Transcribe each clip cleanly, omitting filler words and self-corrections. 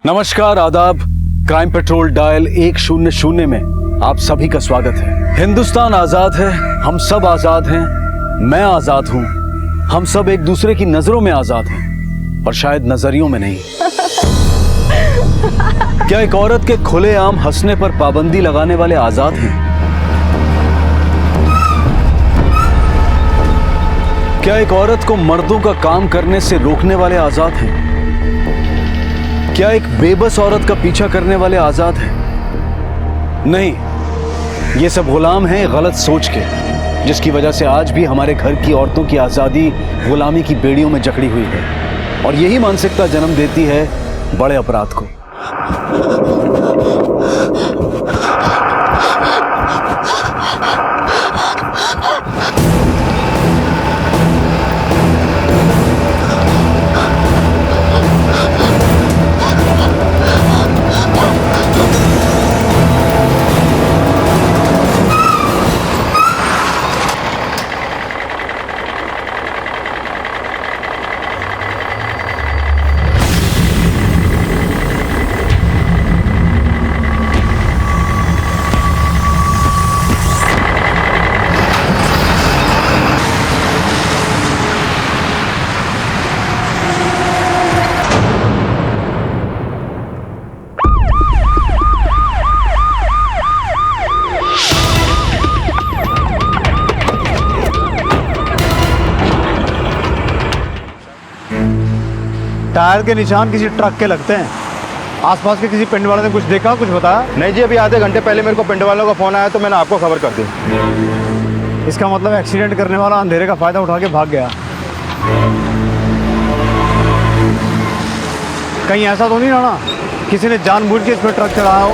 नमस्कार, आदाब। Crime petrol dial 100 में आप सभी का स्वागत है। हिंदुस्तान आजाद है, हम सब आजाद हैं, मैं आजाद हूं, हम सब एक दूसरे की नजरों में आजाद हैं, पर शायद नजरियों में नहीं। क्या एक औरत के खुलेआम हंसने पर पाबंदी लगाने वाले आजाद हैं? क्या एक औरत को मर्दों का काम करने से रोकने वाले आजाद हैं? क्या एक बेबस औरत का पीछा करने वाले आजाद हैं? नहीं, ये सब गुलाम हैं गलत सोच के, जिसकी वजह से आज भी हमारे घर की औरतों की आजादी गुलामी की बेड़ियों में जकड़ी हुई है, और यही मानसिकता जन्म देती है बड़े अपराध को। टायर के निशान किसी ट्रक के लगते हैं। आसपास के किसी पिंड वाले ने कुछ देखा, कुछ बताया? नहीं जी, अभी आधे घंटे पहले मेरे को पिंड वालों का फ़ोन आया तो मैंने आपको खबर कर दी। इसका मतलब एक्सीडेंट करने वाला अंधेरे का फ़ायदा उठा के भाग गया। कहीं ऐसा तो नहीं रहा ना किसी ने जानबूझ के इस पर ट्रक चलाया हो?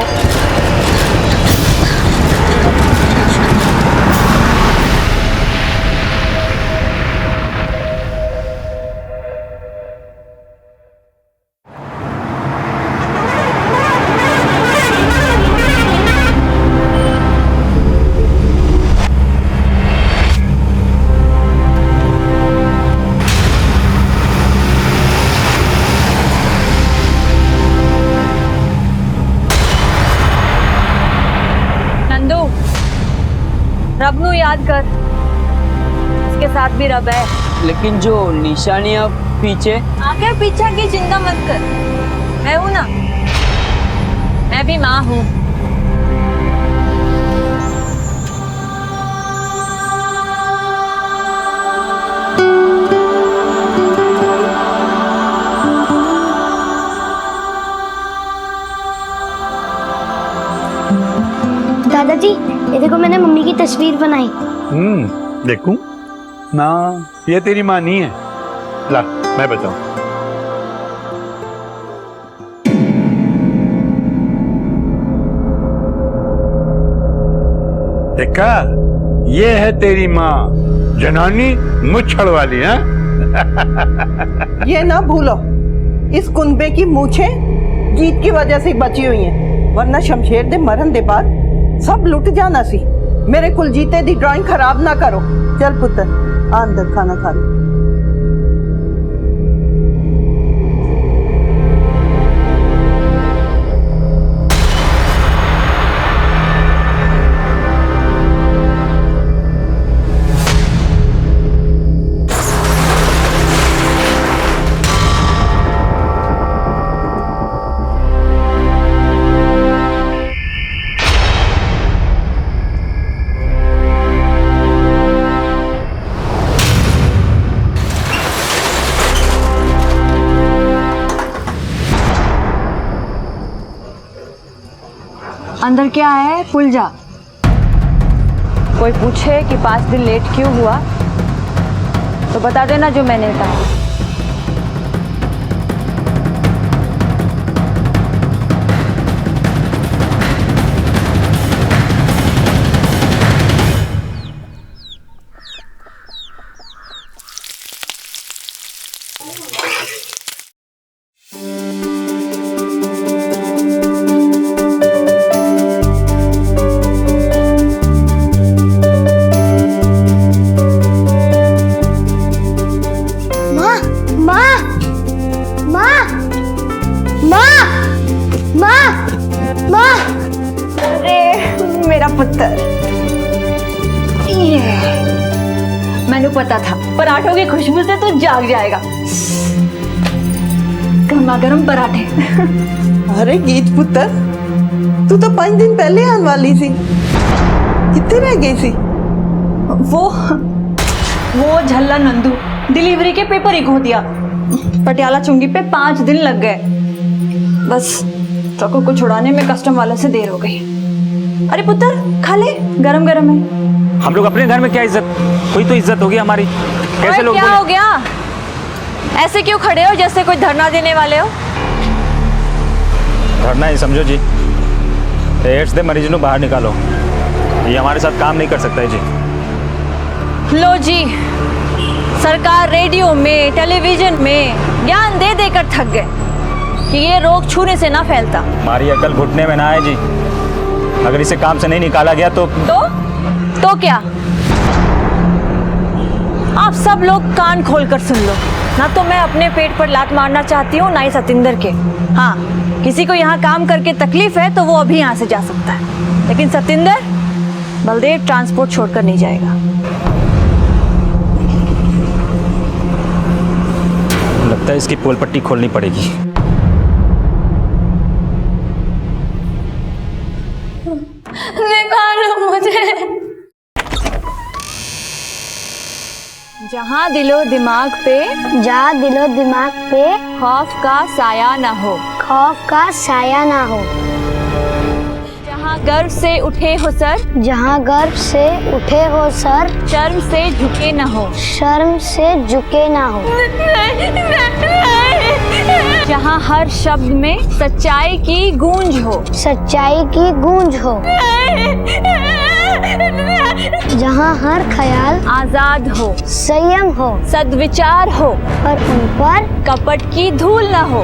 रब नू याद कर, इसके साथ भी रब है। लेकिन जो निशानियां पीछे आगे पीछे की चिंता मत कर, मैं हूं ना, मैं भी माँ हूँ। दादाजी, ये देखो मैंने मम्मी की तस्वीर बनाई। देखूं ना, ये तेरी माँ नहीं है। ला, मैं बताऊं। देखा, ये है तेरी माँ, जनानी मुच्छड़ वाली है। ये ना भूलो, इस कुनबे की मूछें जीत की वजह से बची हुई हैं, वरना शमशेर दे मरन दे बाद सब लुट जाना सी। मेरे कुलजीते दी ड्राइंग खराब ना करो। चल पुत्र, अंदर खाना खा ले। अंदर क्या है, भूल जा। कोई पूछे कि 5 दिन लेट क्यों हुआ तो बता देना जो मैंने कहा। माँ, पुत्र। ये मैंने पता था पराठों की खुशबू से तू जाग जाएगा। गर्मा गर्म पराठे। अरे गीत पुत्र, तू तो 5 दिन पहले आने वाली थी, कितने रह गई थी? वो झल्ला नंदू डिलीवरी के पेपर ही खो दिया। पटियाला चुंगी पे 5 दिन लग गए। बस ट्रकों को छुड़ाने में कस्टम वाले से देर हो गई। अरे पुत्र खा ले, गरम गरम है। हम लोग अपने घर में क्या इज्जत, कोई तो इज्जत होगी हमारी। कैसे ओए, लोग क्या हो गया? ऐसे क्यों खड़े हो जैसे कोई धरना देने वाले हो? धरना ही समझो जी। एड्स दे मरीज ਨੂੰ बाहर निकालो, ये हमारे साथ काम नहीं कर सकता है जी। लो जी, सरकार रेडियो में टेलीविजन में ज्ञान दे देकर थक गए कि ये रोग छूने से ना फैलता। हमारी अकल घुटने में ना है जी। अगर इसे काम से नहीं निकाला गया तो क्या? आप सब लोग कान खोलकर सुन लो। ना तो मैं अपने पेट पर लात मारना चाहती हूँ, ना ही सतिंदर के। हाँ, किसी को यहाँ काम करके तकलीफ है तो वो अभी यहाँ से जा सकता है, लेकिन सतिंदर बलदेव ट्रांसपोर्ट छोड़कर नहीं जाएगा। लगता है इसकी पोल पट्टी खोलनी पड़ेगी। निकालो मुझे। जहाँ दिलो दिमाग पे जहाँ दिलो दिमाग पे खौफ का साया ना हो, खौफ का साया ना हो, जहाँ गर्व से उठे हो सर, जहाँ गर्व से उठे हो सर, शर्म से झुके ना हो, शर्म से झुके ना हो, जहाँ हर शब्द में सच्चाई की गूंज हो, सच्चाई की गूंज हो, जहाँ हर ख्याल आजाद हो, संयम हो, सद्विचार हो, और उन पर कपट की धूल न हो,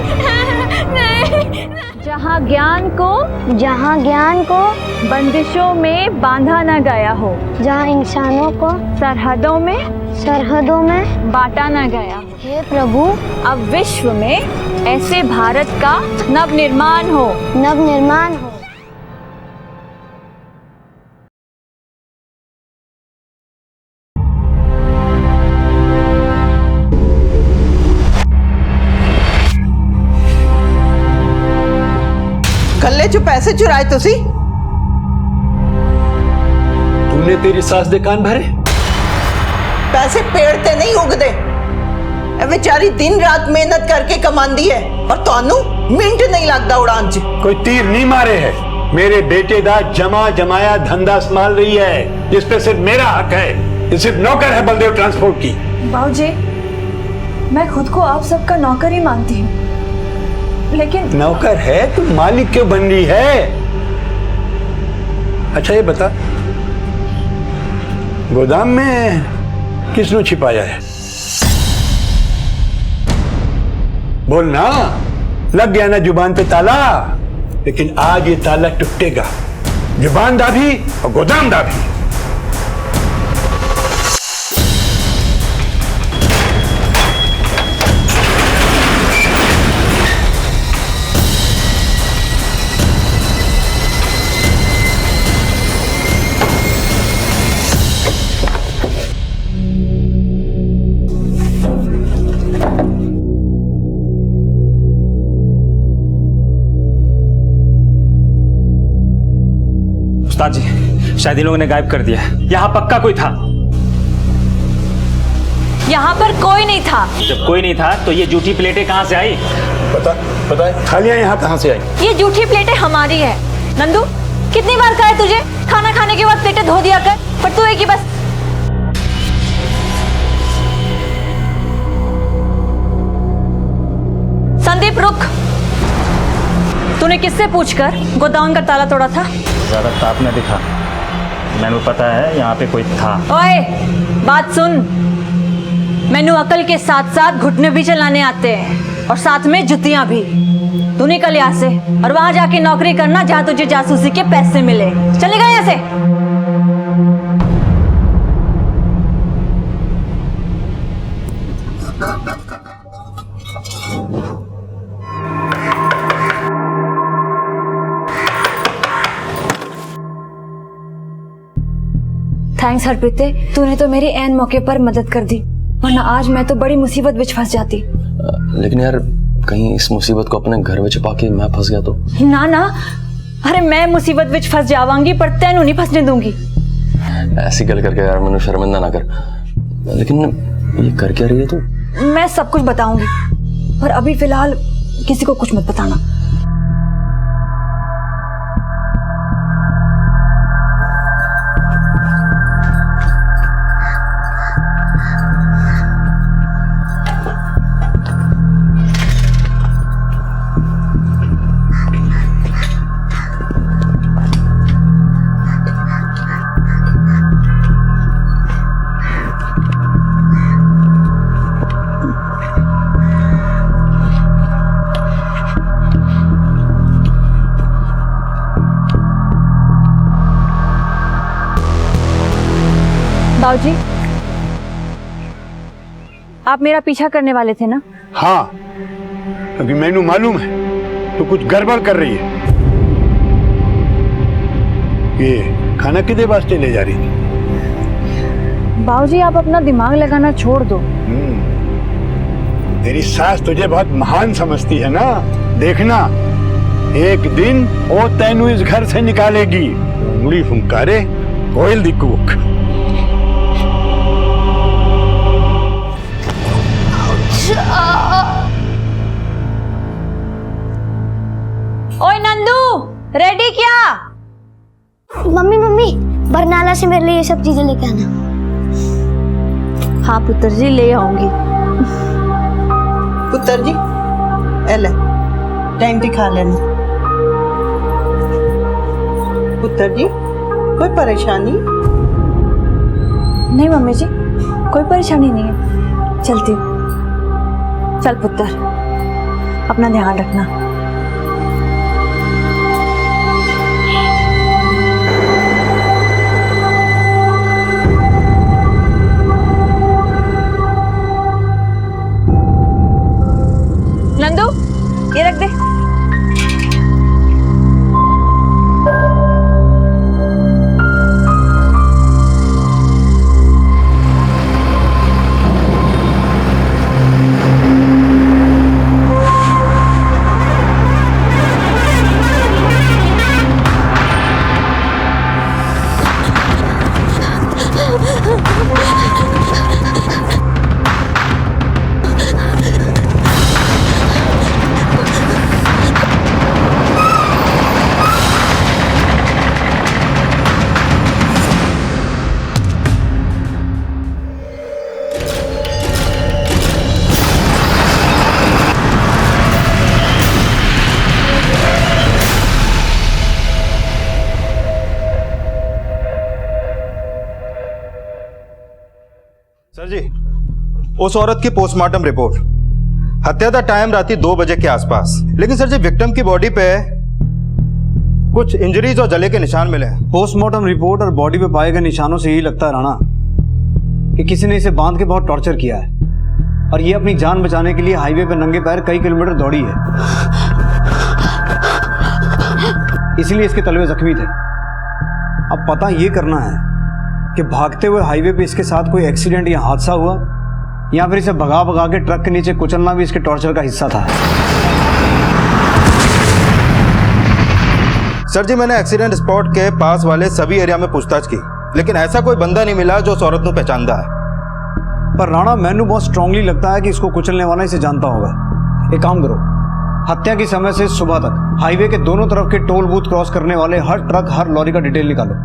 जहाँ ज्ञान को बंदिशों में बांधा न गया हो, जहाँ इंसानों को सरहदों में बांटा न गया। हे प्रभु, अब विश्व में ऐसे भारत का नव निर्माण हो। कल्ले जो पैसे चुराए तुसी? तूने तेरी सास दे कान भरे? पैसे पेड़ ते नहीं उगदे। ए बेचारी दिन रात मेहनत करके कमांदी है और तानू मिंट नहीं लगता उड़ान च। कोई तीर नहीं मारे है। मेरे बेटे दा जमा जमाया धंधा संभाल रही है, जिस पे सिर्फ मेरा हक है। ये सिर्फ नौकर है बलदेव ट्रांसपोर्ट की। बाबूजी, मैं खुद को आप सबका नौकर ही मानती हूँ, लेकिन नौकर है तो मालिक क्यों बन रही है? अच्छा ये बता, गोदाम में किसने छिपाया है? बोल ना, लग गया ना जुबान पे ताला, लेकिन आज ये ताला टूटेगा। जुबान दाभी और गोदाम दाभी। उस्ताद जी, शायद इन लोगों ने गायब कर दिया। यहाँ पक्का कोई था। यहाँ पर कोई नहीं था। जब कोई नहीं था तो ये जूठी प्लेटें कहाँ से आई? पता है थालियां यहाँ कहाँ से आई? ये जूठी प्लेटें हमारी है। नंदू, कितनी बार कहा है तुझे खाना खाने के बाद प्लेटें धो दिया कर, पर तू एक ही बस। संदीप रुक। तूने किससे पूछकर गोदाम का ताला तोड़ा था? ज्यादा ताप न दिखा, मैंने पता है यहाँ पे कोई था। ओए, बात सुन। मैनू अकल के साथ साथ घुटने भी चलाने आते हैं, और साथ में जुतियां भी। तू निकल यहाँ से और वहां जाके नौकरी करना जहां तुझे जासूसी के पैसे मिले। चलेगा यहाँ से? थैंक्स हरप्रीते, तूने तो मेरी ऐन मौके पर मदद कर दी, वरना आज मैं तो बड़ी मुसीबत विच फंस जाती। लेकिन यार कहीं इस मुसीबत को अपने घर में छुपा के मैं फंस गया तो? ना ना, अरे मैं मुसीबत विच फंस जावांगी पर तेनू नहीं फंसने दूंगी। ऐसी गल करके यार मैंने शर्मिंदा ना कर। लेकिन ये कर क्या रही है तू? मैं सब कुछ बताऊंगी, पर अभी फिलहाल किसी को कुछ मत बताना। बाबूजी, आप मेरा पीछा करने वाले थे ना? हाँ, क्योंकि मैनू मालूम है तो कुछ गड़बड़ कर रही है। ये खाना किधर वास्ते ले जा रही थी? बाबूजी, आप अपना दिमाग लगाना छोड़ दो। तेरी सास तुझे बहुत महान समझती है ना। देखना, एक दिन वो तैनू इस घर से निकालेगी। उंगली फुंकारे कोयल दी कूक। ओए नंदू, रेडी क्या? मम्मी मम्मी, बरनाला से मेरे लिए ये सब चीजें लेके आना। हाँ पुत्र जी, ले आऊंगी। पुत्र जी, एले टाइम दिखा लेना। पुत्र जी, कोई परेशानी? नहीं मम्मी जी, कोई परेशानी नहीं है, चलती हूँ। चल पुत्र, अपना ध्यान रखना। नंदू, ये रख दे। सर जी, उस औरत की पोस्टमार्टम रिपोर्ट, हत्या का टाइम रात 2 बजे के आसपास। लेकिन सर जी, विक्टिम की बॉडी पे कुछ इंजरीज और जले के निशान मिले हैं। पोस्टमार्टम रिपोर्ट और बॉडी पे पाए गए निशानों से यही लगता है राणा कि किसी ने इसे बांध के बहुत टॉर्चर किया है और ये अपनी जान बचाने के लिए हाईवे पे नंगे पैर कई किलोमीटर दौड़ी है, इसलिए इसके तलवे जख्मी थे। अब पता ये करना है कि भागते हुए हाईवे पे इसके साथ कोई एक्सीडेंट या हादसा हुआ या फिर इसे भगा भगा के ट्रक के नीचे कुचलना भी इसके टॉर्चर का हिस्सा था। सर जी, मैंने एक्सीडेंट स्पॉट के पास वाले सभी एरिया में पूछताछ की, लेकिन ऐसा कोई बंदा नहीं मिला जो उस औरत को पहचानता है। पर राणा, मैनू बहुत स्ट्रांगली लगता है कि इसको कुचलने वाला इसे जानता होगा। एक काम करो, हत्या की समय से सुबह तक हाईवे के दोनों तरफ के टोल बूथ क्रॉस करने वाले हर ट्रक, हर लॉरी का डिटेल निकालो।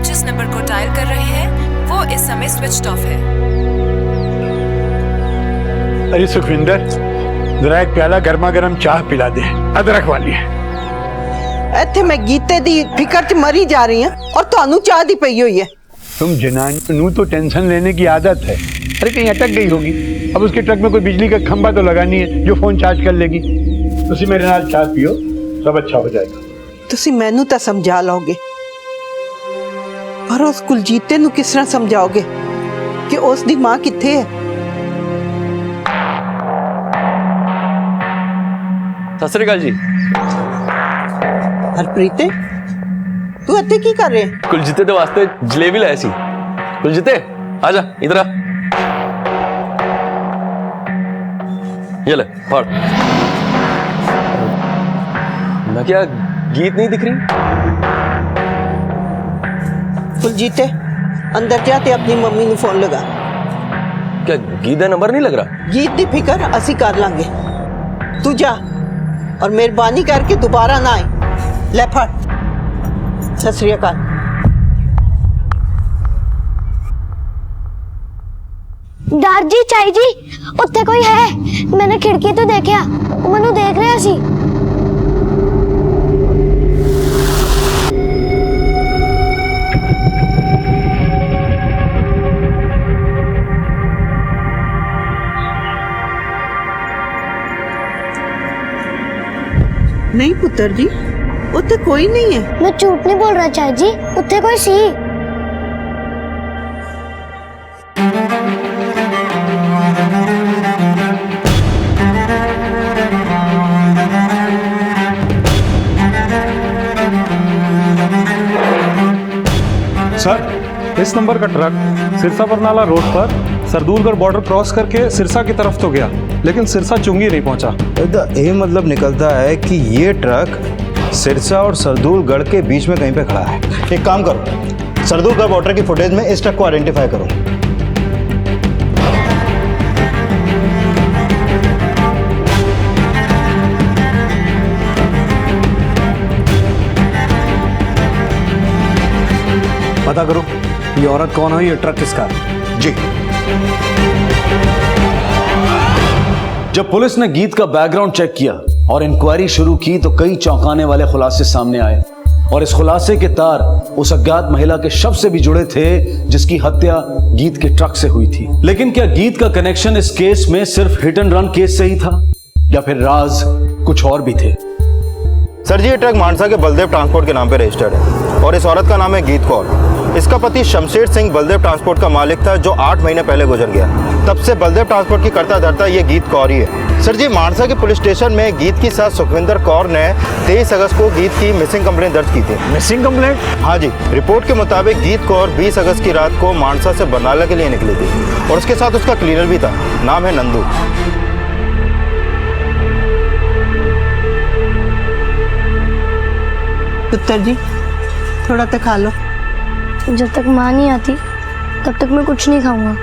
जिस नंबर को डायल कर रहे हैं वो इस समय स्विच्ड ऑफ है। अरे सुखविंदर, जरा एक प्याला गर्मा गर्म चाह पिला दे, अदरक वाली है। ਇੱਥੇ मैं गीते दी फिकर च मरी जा रही हूं और ਤੁਹਾਨੂੰ चाह दी पई हुई है। तुम जनानू तो टेंशन लेने की आदत है। अरे कहीं अटक गई होगी, अब उसके ट्रक में कोई बिजली का खंभा तो लगानी है जो फोन चार्ज कर लेगी। तुसी मेरे नाल चाह पियो, सब अच्छा हो जाएगा। ਤੁਸੀਂ ਮੈਨੂੰ ਤਾਂ ਸਮਝਾ ਲਓਗੇ, ਪਰ ਉਸ ਕੁਲਜੀਤੇ ਨੂੰ ਕਿਸ ਤਰ੍ਹਾਂ ਸਮਝਾਓਗੇ ਕਿ ਉਸ ਦੀ ਮਾਂ ਕਿੱਥੇ ਹੈ? सत श्री अकाल जी। हरप्रीते, तू इत्थे की कर रहे? कुलजीते दे वास्ते जलेबी लाए सी। कुलजीते आजा इधर आ। ये ले पढ़। मैं क्या गीत नहीं दिख रही? कुलजीते अंदर जा ते अपनी मम्मी ਨੂੰ फोन लगा। क्या गीत का नंबर नहीं लग रहा? गीत दी फिकर असी कर लांगे, तू जा और मेहरबानी करके दोबारा ना आए। ले फड़। सत श्री अकाल। डर जी चाई जी उत्थे कोई है? मैंने खिड़की तो देखा, मनु देख रहा सी। नहीं पुत्र जी, उत्थे कोई नहीं है। मैं झूठ नहीं बोल रहा चाई जी, उत्थे कोई सी। सर, इस नंबर का ट्रक सिरसा बरनाला रोड पर सरदूलगढ़ बॉर्डर क्रॉस करके सिरसा की तरफ तो गया, लेकिन सिरसा चुंगी नहीं पहुंचा। ये मतलब निकलता है कि ये ट्रक सिरसा और सरदूलगढ़ के बीच में कहीं पे खड़ा है। एक काम करो, सरदूलगढ़ बॉर्डर की फुटेज में इस ट्रक को आइडेंटिफाई करो। पता करो ये औरत कौन है, ये ट्रक किसका है? जी। जब पुलिस ने गीत का बैकग्राउंड चेक किया और इंक्वायरी शुरू की तो कई चौंकाने वाले खुलासे सामने आए और इस खुलासे के तार उस अज्ञात महिला के शव से भी जुड़े थे जिसकी हत्या गीत के ट्रक से हुई थी। लेकिन क्या गीत का कनेक्शन इस केस में सिर्फ हिट एंड रन केस से ही था या फिर राज कुछ और भी थे? सर जी, ये ट्रक मानसा के बलदेव ट्रांसपोर्ट के नाम पे रजिस्टर्ड है और इस औरत का नाम है गीत कौर। इसका पति शमशेर सिंह बलदेव ट्रांसपोर्ट का मालिक था जो 8 महीने पहले गुजर गया। तब से बलदेव ट्रांसपोर्ट की करता धरता ये गीत कौर ही है। सर जी, मानसा के पुलिस स्टेशन में गीत की सास सुखविंदर कौर ने 23 अगस्त को गीत की मिसिंग कंप्लेंट दर्ज की थी। Missing complaint? हाँ जी। रिपोर्ट के मुताबिक गीत कौर 20 अगस्त की रात को मानसा से बरनाला के लिए निकली थी और उसके साथ उसका क्लीनर भी था, नाम है नंदू। पुत्र जी थोड़ा तो खा लो। जब तक माँ नहीं आती तब तक मैं कुछ नहीं खाऊंगा।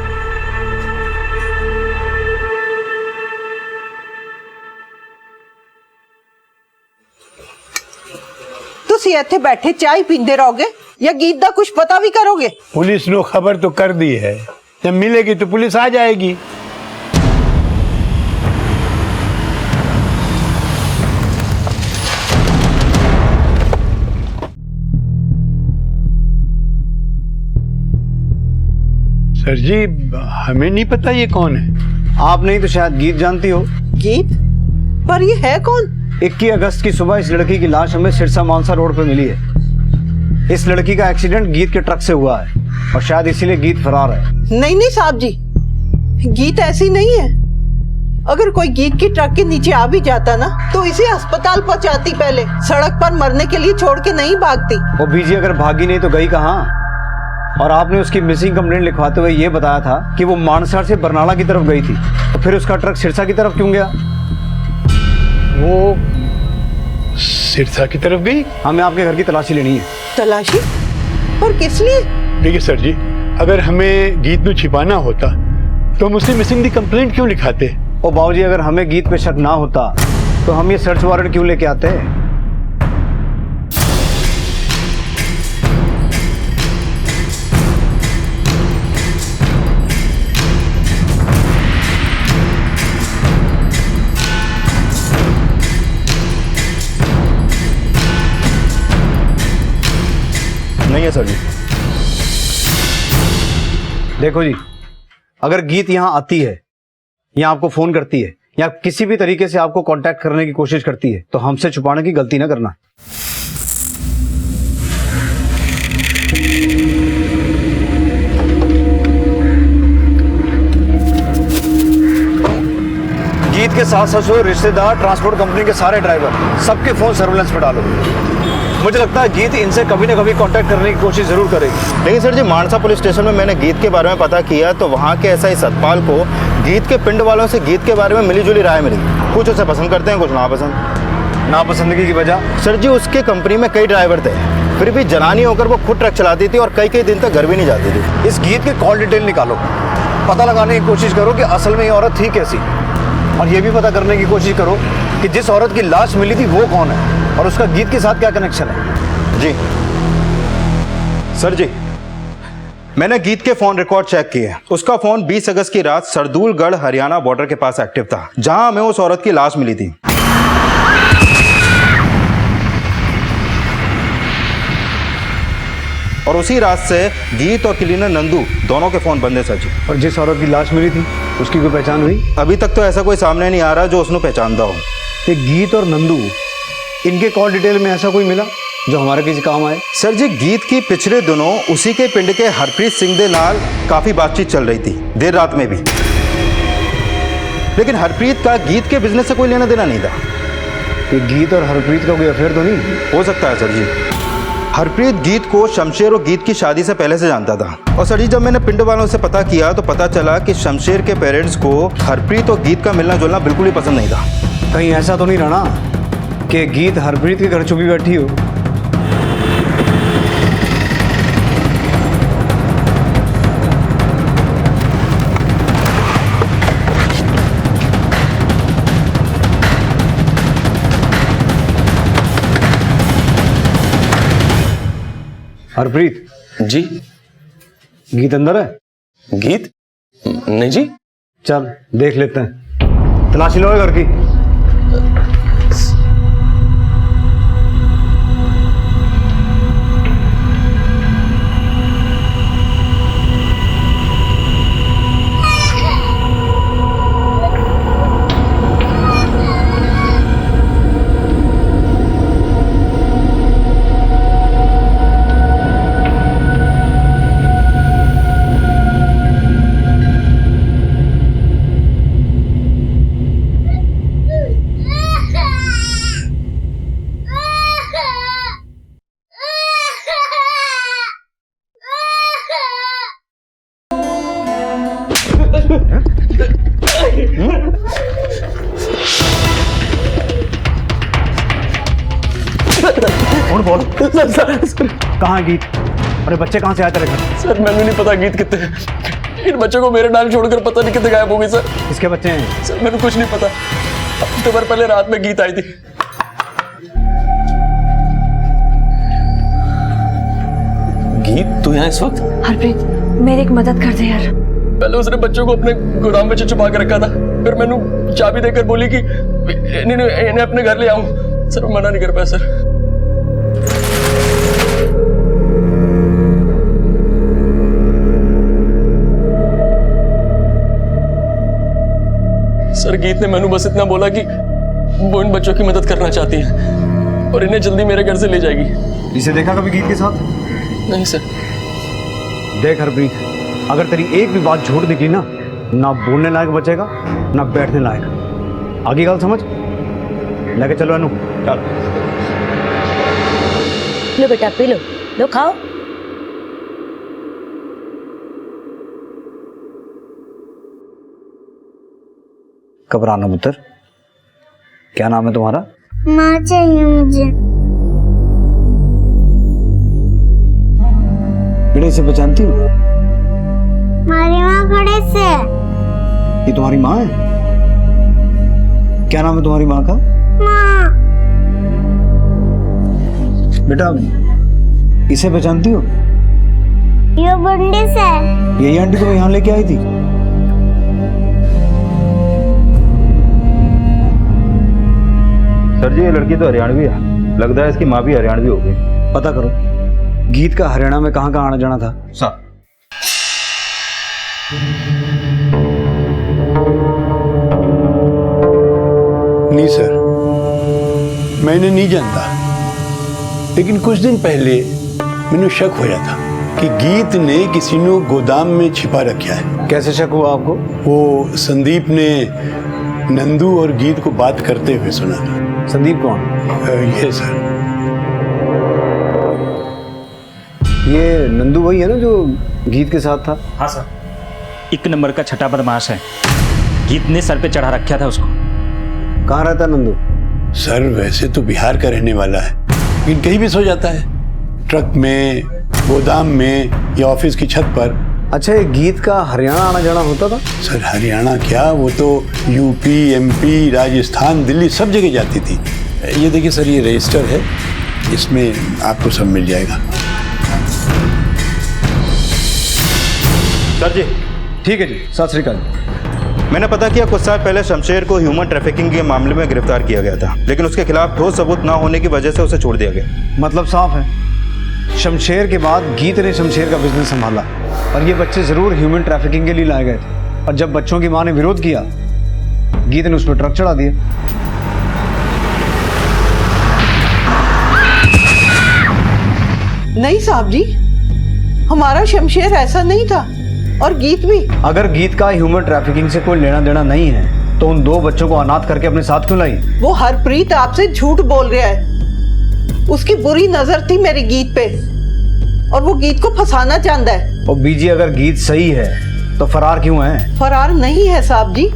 तुसी इत्थे बैठे चाय पींदे रहोगे या गीत दा कुछ पता भी करोगे? पुलिस ने खबर तो कर दी है, जब मिलेगी तो पुलिस आ जाएगी। सर जी, हमें नहीं पता ये कौन है। आप नहीं तो शायद गीत जानती हो। गीत? पर ये है कौन? 21 अगस्त की सुबह इस लड़की की लाश हमें सिरसा मानसा रोड पर मिली है। इस लड़की का एक्सीडेंट गीत के ट्रक से हुआ है और शायद इसीलिए गीत फरार है। नहीं नहीं साहब जी, गीत ऐसी नहीं है। अगर कोई गीत की ट्रक के नीचे आ भी जाता ना तो इसे अस्पताल पहुंचाती, पहले सड़क पर मरने के लिए छोड़ के नहीं भागती। वो बीजी अगर भागी नहीं तो गई कहाँ? और आपने उसकी मिसिंग कंप्लेंट लिखवाते हुए ये बताया था कि वो मानसा से बरनाला की तरफ गई थी, तो फिर उसका ट्रक सिरसा की तरफ क्यों गया? वो सिरसा की तरफ गई? हमें आपके घर की तलाशी लेनी है। तलाशी? पर किस लिए? देखिए सर जी, अगर हमें गीत को छिपाना होता तो हम उससे मिसिंग दी कंप्लेंट क्यों लिखाते? ओ बाबूजी, अगर हमें गीत पे शक ना होता तो हम ये सर्च वारंट क्यों लेके आते? नहीं है सर जी। देखो जी, अगर गीत यहाँ आती है या आपको फोन करती है या किसी भी तरीके से आपको कांटेक्ट करने की कोशिश करती है तो हमसे छुपाने की गलती ना करना। गीत के सास ससुर, रिश्तेदार, ट्रांसपोर्ट कंपनी के सारे ड्राइवर, सबके फोन सर्विलेंस पे डालो। मुझे लगता है गीत इनसे कभी ना कभी कांटेक्ट करने की कोशिश जरूर करेगी। लेकिन सर जी, मानसा पुलिस स्टेशन में मैंने गीत के बारे में पता किया तो वहाँ के एसआई सतपाल को गीत के पिंड वालों से गीत के बारे में मिली जुली राय मिली। कुछ उसे पसंद करते हैं, कुछ नापसंद। नापसंदगी की वजह? सर जी, उसके कंपनी में कई ड्राइवर थे, फिर भी जनानी होकर वो खुद ट्रक चलाती थी और कई कई दिन तक घर भी नहीं जाती थी। इस गीत के कॉल डिटेल निकालो, पता लगाने की कोशिश करो कि असल में ये औरत थी कैसी, और ये भी पता करने की कोशिश करो कि जिस औरत की लाश मिली थी वो कौन है और उसका गीत के साथ क्या कनेक्शन है। जी सर जी, मैंने गीत के फोन रिकॉर्ड चेक किए। उसका फोन 20 अगस्त की रात सरदूलगढ़ हरियाणा बॉर्डर के पास एक्टिव था, जहां हमें उस औरत की लाश मिली थी। और उसी रात से गीत और क्लीनर नंदू दोनों के फोन बंद है सर जी। और जिस औरत की लाश मिली थी उसकी कोई पहचान हुई? अभी तक तो ऐसा कोई सामने नहीं आ रहा जो उसने पहचानता हो। ये गीत और नंदू, इनके कॉल डिटेल में ऐसा कोई मिला जो हमारे किसी काम आए? सर जी, गीत की पिछले दिनों उसी के पिंड के हरप्रीत सिंह दे नाल काफी बातचीत चल रही थी, देर रात में भी। लेकिन हरप्रीत का गीत के बिजनेस से कोई लेना देना नहीं था। ये गीत और हरप्रीत का कोई अफेयर तो नहीं हो सकता है सर जी। हरप्रीत गीत को शमशेर और गीत की शादी से पहले से जानता था। और सर जी, जब मैंने पिंड वालों से पता किया तो पता चला कि शमशेर के पेरेंट्स को हरप्रीत और गीत का मिलना जुलना बिल्कुल ही पसंद नहीं था। कहीं ऐसा तो नहीं रहा कि गीत हरप्रीत के घर छुपी बैठी हो? हरप्रीत जी। गीत अंदर है? गीत? नहीं जी। चल देख लेते हैं, तलाशी लो घर की। कहाँ गीत? अरे बच्चे कहाँ से आए तेरे घर? सर मैंने नहीं पता गीत कितने हैं। इन बच्चों को मेरे डाल छोड़कर पता नहीं कितने गायब हो गए सर। किसके बच्चे हैं? सर मैंने कुछ नहीं पता। हफ्ते भर पहले रात में गीत आई थी। गीत तू यहाँ इस वक्त? हरप्रीत मेरी एक मदद कर दे यार। पहले उसने बच्चों को अपने गोदाम में छुपा के रखा था, फिर मैंने चाबी देकर बोली कि इन्हें अपने घर ले आऊं। सर मना नहीं कर पाया सर। सर गीत ने मैंने बस इतना बोला कि वो इन बच्चों की मदद करना चाहती है और इन्हें जल्दी मेरे घर से ले जाएगी। इसे देखा कभी गीत के साथ? नहीं सर। देख हरप्रीत, अगर तेरी एक भी बात झूठ निकली ना बोलने लायक बचेगा ना बैठने लायक। आगे गल समझ? लेके चलो अनु। चल लो बेटा पी लो, लो खाओ। घबराना पुत्र। क्या नाम है तुम्हारा? माँ चाहिए मुझे। बेटे इसे पहचानती हो? हमारी माँ खड़े से। ये तुम्हारी माँ है? क्या नाम है तुम्हारी माँ का? माँ। बेटा इसे पहचानती हो? ये बंडी से। यही आंटी तुम्हें यहाँ लेके आई थी? सर जी, ये लड़की तो हरियाणवी है, लगता है इसकी माँ भी हरियाणवी होगी। पता करो गीत का हरियाणा में कहाँ आना जाना था। सर नहीं सर, मैंने नहीं जानता, लेकिन कुछ दिन पहले मैंने शक होया था कि गीत ने किसी ने गोदाम में छिपा रखा है। कैसे शक हुआ आपको? वो संदीप ने नंदू और गीत को बात करते हुए सुना था। संदीप कौन? ये सर, ये नंदू वही है ना जो गीत के साथ था? हाँ सर, एक नंबर का छठा बदमाश है। गीत ने सर पे चढ़ा रखा था उसको। कहाँ रहता नंदू? सर वैसे तो बिहार का रहने वाला है, लेकिन कहीं भी सो जाता है, ट्रक में, गोदाम में या ऑफिस की छत पर। अच्छा, ये गीत का हरियाणा आना जाना होता था? सर हरियाणा क्या, वो तो यूपी, एमपी, राजस्थान, दिल्ली सब जगह जाती थी। ये देखिए सर, ये रजिस्टर है, इसमें आपको सब मिल जाएगा। सर जी। ठीक है जी, सत श्री अकाल। मैंने पता किया कुछ साल पहले शमशेर को ह्यूमन ट्रैफिकिंग के मामले में गिरफ्तार किया गया था, लेकिन उसके खिलाफ ठोस सबूत ना होने की वजह से उसे छोड़ दिया गया। मतलब साफ है, शमशेर के बाद गीत ने शमशेर का बिजनेस संभाला और ये बच्चे जरूर ह्यूमन ट्रैफिकिंग के लिए लाए गए थे। और जब बच्चों की मां ने विरोध किया, गीत ने उस पर ट्रक चढ़ा दिया। नहीं साहब जी, हमारा शमशेर ऐसा नहीं था, और गीत भी। अगर गीत का ह्यूमन ट्रैफिकिंग से कोई लेना देना नहीं है तो उन दो बच्चों को अनाथ करके अपने साथ क्यों लाई? वो हरप्रीत आपसे झूठ बोल रहा है। उसकी बुरी नजर थी मेरी गीत पे, और वो गीत को फंसाना चाहता है। और बीजी, अगर गीत सही है तो फरार क्यों है? फरार नहीं है साहब जी,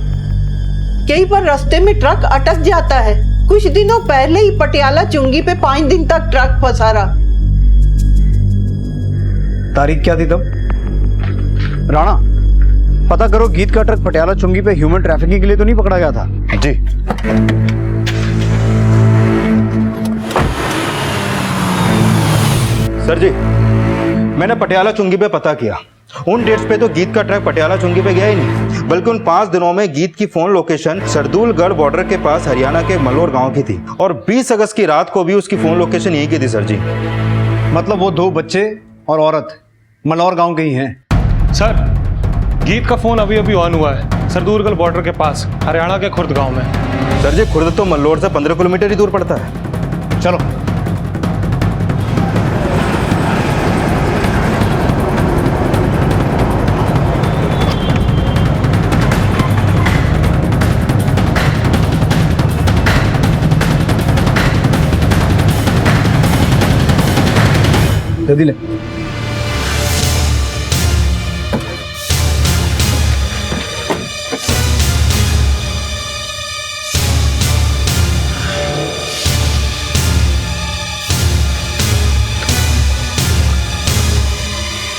कई बार रास्ते में ट्रक अटक जाता है। कुछ दिनों पहले ही पटियाला चुंगी पे 5 दिन तक ट्रक फंसा रहा। तारीख क्या थी तब? राणा, पता करो गीत का ट्रक पटियाला चुंगी पे ह्यूमन ट्रैफिकिंग के लिए तो नहीं पकड़ा गया था? जी। सर जी, मैंने पटियाला चुंगी पे पता किया। उन डेट्स पे तो गीत का ट्रक पटियाला चुंगी पे गया ही नहीं, बल्कि उन 5 दिनों में गीत की फोन लोकेशन सरदूलगढ़ बॉर्डर के पास हरियाणा के मलोर गांव की थी, और 20 अगस्त की रात को भी उसकी फोन लोकेशन यही की थी सर जी। मतलब वो दो बच्चे और औरत मलौर गांव के ही हैं? सर, गीत का फोन अभी अभी ऑन हुआ है सरदूलगढ़ बॉर्डर के पास हरियाणा के खुर्द गांव में। सर जी, खुर्द तो मल्लोर से 15 किलोमीटर ही दूर पड़ता है। चलो। जल्दी ले।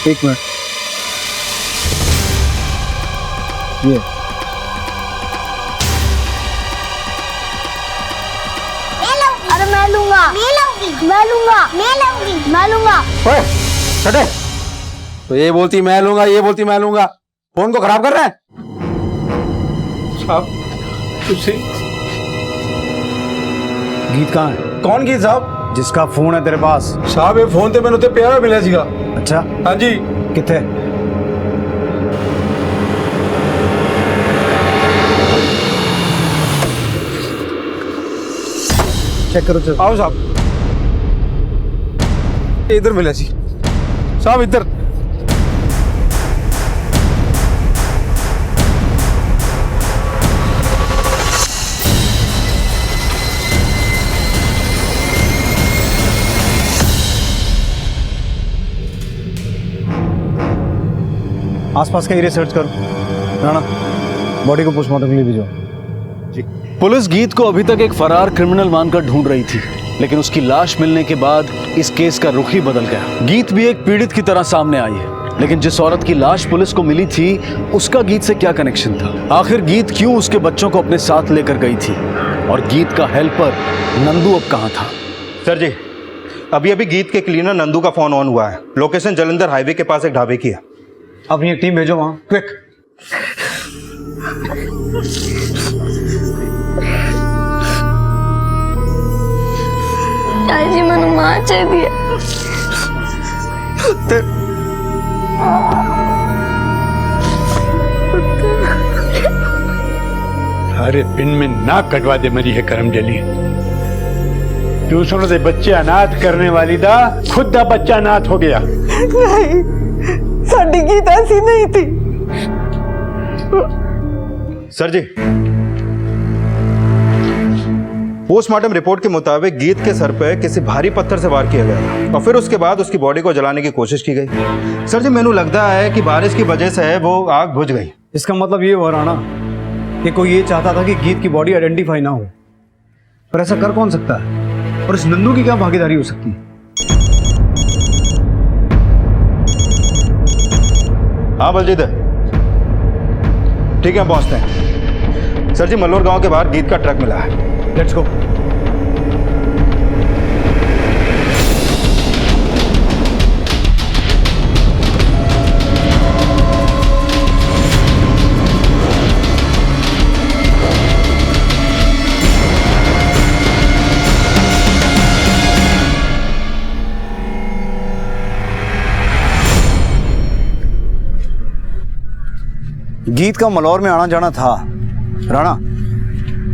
एक मिनट, ये अरे मैं लूंगा, मैं लूंगा। चटे, तो ये बोलती मैं लूंगा, ये बोलती मैं लूंगा, फोन को खराब कर रहे हैं साहब। गीत कहाँ है? कौन गीत साहब? जिसका फोन है तेरे पास? साहब ये फोन ते मैंने उत्ते प्यारा मिला सीगा। अच्छा, हाँ जी। किथे? चेक करो। चलो आओ साहब, इधर मिला सी साहब, इधर। आसपास का एरिया सर्च करो। राणा, बॉडी को पोस्टमार्टम के लिए भेजो। पुलिस गीत को अभी तक एक फरार क्रिमिनल मानकर ढूंढ रही थी, लेकिन उसकी लाश मिलने के बाद इस केस का रुख ही बदल गया। गीत भी एक पीड़ित की तरह सामने आई है, लेकिन जिस औरत की लाश पुलिस को मिली थी उसका गीत से क्या कनेक्शन था? आखिर गीत क्यों उसके बच्चों को अपने साथ लेकर गई थी? और गीत का हेल्पर नंदू अब कहां था? सर जी, अभी अभी गीत के क्लीनर नंदू का फोन ऑन हुआ है। लोकेशन जलंधर हाईवे के पास एक ढाबे की है। अपनी एक टीम भेजो वहां, क्विक। जी मनु मार चाहिए। अरे पिन में नाक कटवा दे मरी है करम जली। दूसरों से बच्चे अनाथ करने वाली दा खुद दा बच्चा अनाथ हो गया। नहीं, साडी गीत ऐसी नहीं थी। सर जी, पोस्टमार्टम रिपोर्ट के मुताबिक गीत के सर पे किसी भारी पत्थर से वार किया गया और फिर उसके बाद उसकी बॉडी को जलाने की कोशिश की गई। सर जी मैनू लगता है कि बारिश की वजह से वो आग बुझ गई। इसका मतलब ये हुआ राणा कि कोई ये चाहता था कि गीत की बॉडी आइडेंटिफाई ना हो, पर ऐसा कर कौन सकता है? और इस नंदू की क्या भागीदारी हो सकती है? हाँ बलजीत, ठीक है हम पहुंचते हैं। सर जी मल्लोर गांव के बाहर गीत का ट्रक मिला है। Let's go. गीत का मलौर में आना जाना था। राणा,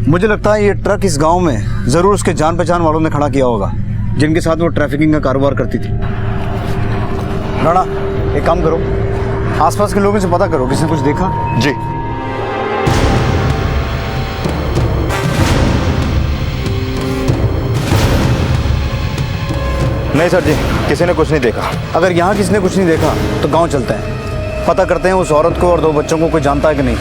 मुझे लगता है ये ट्रक इस गांव में जरूर उसके जान पहचान वालों ने खड़ा किया होगा, जिनके साथ वो ट्रैफिकिंग का कारोबार करती थी। राणा, एक काम करो, आसपास के लोगों से पता करो किसने कुछ देखा। जी। नहीं सर जी, किसी ने कुछ नहीं देखा। अगर यहाँ किसी ने कुछ नहीं देखा तो गांव चलते हैं, पता करते हैं उस औरत को और 2 बच्चों को कोई जानता है कि नहीं।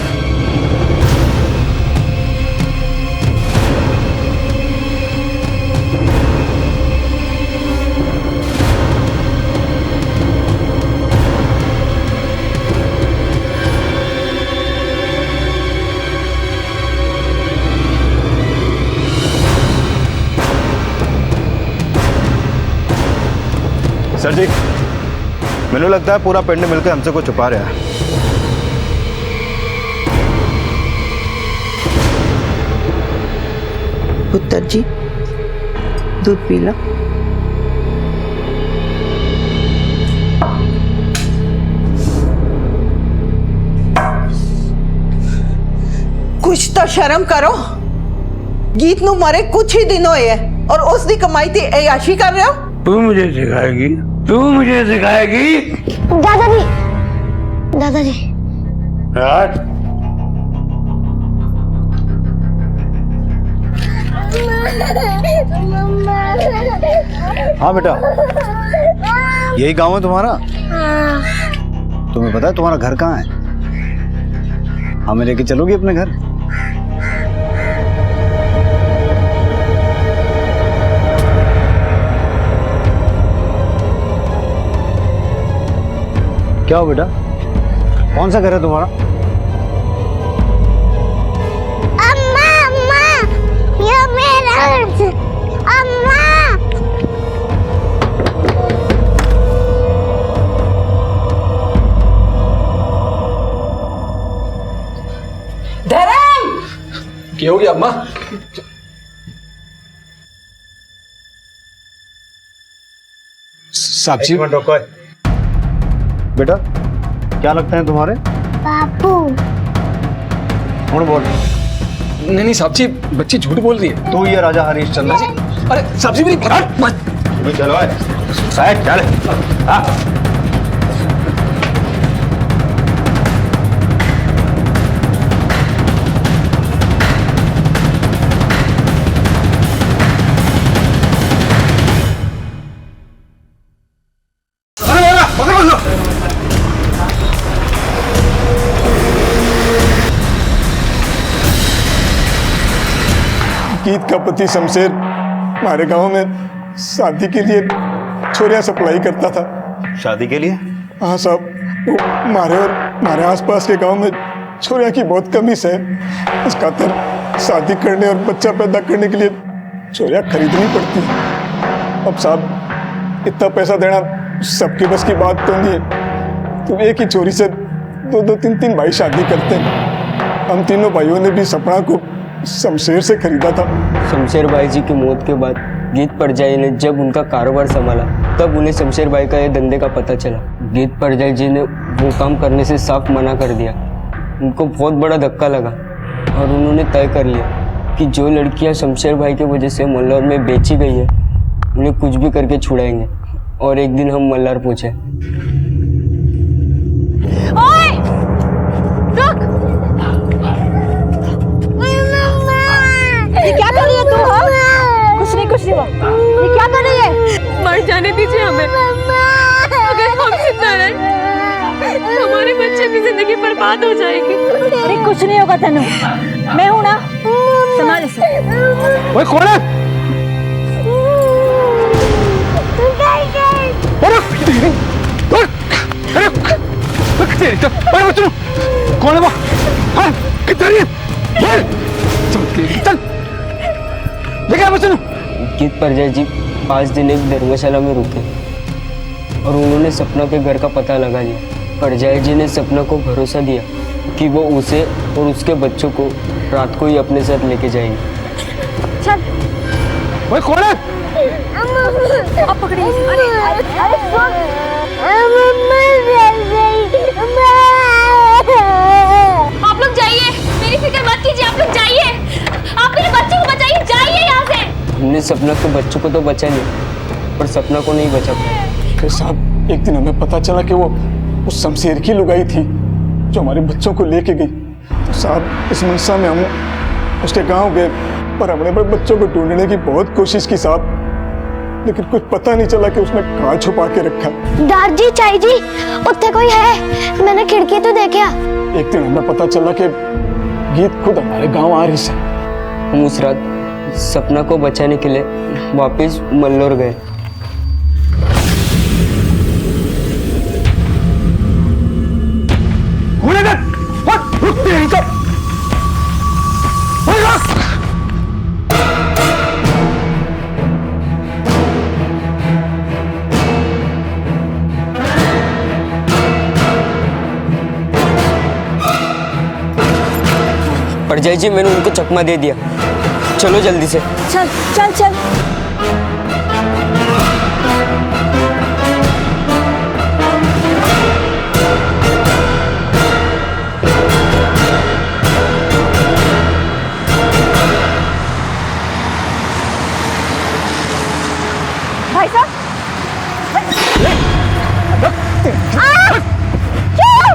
सर जी मैंने लगता है पूरा पिंड मिलकर हमसे कुछ छुपा रहा है। पुत्र जी दूध पी लो। कुछ तो शर्म करो। गीत नू मरे कुछ ही दिन होए है और उस दी कमाई थी अयाशी कर रहे हो। तू मुझे सिखाएगी, तू मुझे सिखाएगी। दादाजी, दादाजी। यार हाँ बेटा, यही गांव है तुम्हारा? तुम्हें पता है तुम्हारा घर कहाँ है? हमें लेके चलोगी अपने घर? क्या हो बेटा, कौन सा घर है तुम्हारा? अम्मा, अम्मा, ये मेरा घर। अम्मा। धर्म क्या हो गया अम्मा? साहब जी, बेटा क्या लगता है तुम्हारे? बापू। कौन बोल? नहीं नहीं साहब जी, बच्ची झूठ बोल रही है। तू ये राजा हरीशचंद्र जी? अरे साहब जी मेरी चलो चल। हाँ गीत का पति शमशेर हमारे गांव में शादी के लिए छोरियां सप्लाई करता था। शादी के लिए? हाँ साहब, वो हमारे आसपास के गांव में छोरियां की बहुत कमी है। इस खातिर शादी करने और बच्चा पैदा करने के लिए छोरियां खरीदनी पड़ती। अब साहब इतना पैसा देना सबके बस की बात तो नहीं है, तो एक ही छोरी से 2-3 भाई शादी करते हैं। हम तीनों भाइयों ने भी सपना को शमशेर से खरीदा था। शमशेर भाई जी की मौत के बाद गीत परजाई ने जब उनका कारोबार संभाला तब उन्हें शमशेर भाई का ये धंधे का पता चला। गीत परजाई जी ने वो काम करने से साफ मना कर दिया। उनको बहुत बड़ा धक्का लगा और उन्होंने तय कर लिया कि जो लड़कियां शमशेर भाई की वजह से मल्लार में बेची गई है उन्हें कुछ भी करके छुड़ाएंगे। और एक दिन हम मल्लार पहुंचे। ओए, रुक। ये क्या कर रही है तू? बर्बाद हो जाएगी। अरे कुछ नहीं होगा तनु, मैं हूं ना, संभाल इसे। ओए कौन है? कौन है वो? हाँ, किधर है? चल देखा बच्चों। गीत परिजय जी 5 दिन एक धर्मशाला में रुके और उन्होंने सपना के घर का पता लगा लिया। परिजय जी ने सपना को भरोसा दिया कि वो उसे और उसके बच्चों को रात को ही अपने साथ लेके जाएंगे। चल। ओए कौन है? आप पकड़िए। अरे सुन। आप लोग जाइए, मेरी फिक्र मत कीजिए, आप लोग जाइए, आप मेरे बच्चे को बचाइए, जाइए यहाँ से। हमने सपना के बच्चों को तो बचा लिया पर सपना को नहीं बचा पाया। फिर साहब एक दिन हमें पता चला कि वो उस शमशेर की लुगाई थी जो हमारे बच्चों को लेके गई। तो साहब इस मनसा में हम उसके गांव गए पर हमने अपने बच्चों को ढूंढने की बहुत कोशिश की साहब, लेकिन कुछ पता नहीं चला कि उसने कहाँ छुपा के रखा। दादी चाई जी उत्ते कोई है, मैंने खिड़की तो देखा। एक दिन हमें पता चला कि गीत खुद हमारे गांव आ रही से। हम उस रात सपना को बचाने के लिए वापस मल्लोर गए। परिजय जी मैंने उनको चकमा दे दिया, चलो जल्दी से। चल चल चल। भाई साहब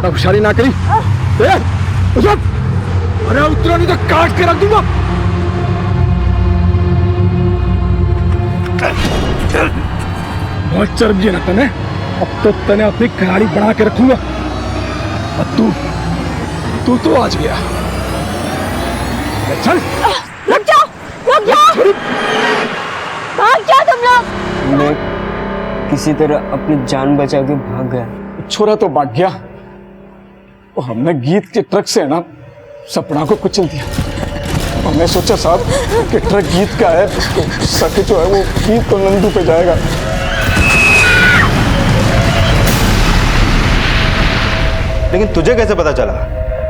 होशियारी ना करी। अरे उतरो नहीं तो काट के रख दूंगा। बहुत चर्बी है ना तने, अब तो तने अपनी कहानी बना के रखूंगा। अब तू तो आज गया। चल रुक जाओ, रुक जाओ, भाग जाओ तुम लोग। मैं किसी तरह अपनी जान बचा के भाग गया। छोरा तो भाग गया और हमने गीत के ट्रक से ना सपना को कुचल दिया। और मैं सोचा साहब कि ट्रक गीत का है तो सक जो है वो गीत तो नंदू पे जाएगा। लेकिन तुझे कैसे पता चला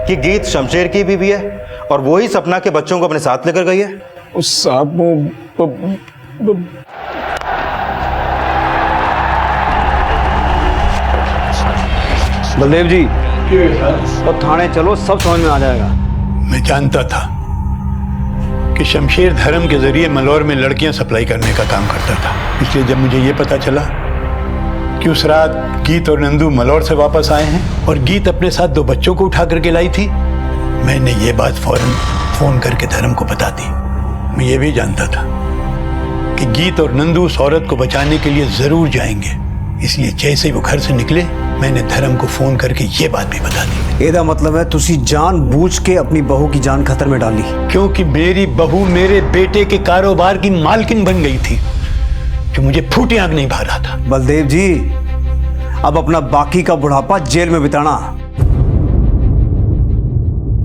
कि गीत शमशेर की बीवी है और वो ही सपना के बच्चों को अपने साथ लेकर गई है? उस साहब बलदेव जी तो थाने चलो, सब समझ में आ जाएगा। मैं जानता था कि शमशेर धर्म के जरिए मलौर में लड़कियां सप्लाई करने का काम करता था, इसलिए जब मुझे ये पता चला कि उस रात गीत और नंदू मलौर से वापस आए हैं और गीत अपने साथ 2 बच्चों को उठा करके लाई थी, मैंने ये बात फौरन फोन करके धर्म को बता दी। मैं ये भी जानता था कि गीत और नंदू उस औरत को बचाने के लिए जरूर जाएंगे, इसलिए जैसे ही वो घर से निकले मैंने धर्म को फोन करके ये बात भी बता दी। एदा मतलब है तुसी जानबूझ के अपनी बहू की जान खतरे में डाली, क्योंकि मेरी बहू मेरे बेटे के कारोबार की मालकिन बन गई थी जो मुझे फूटी आंख नहीं भा रहा था। बलदेव जी अब अपना बाकी का बुढ़ापा जेल में बिताना।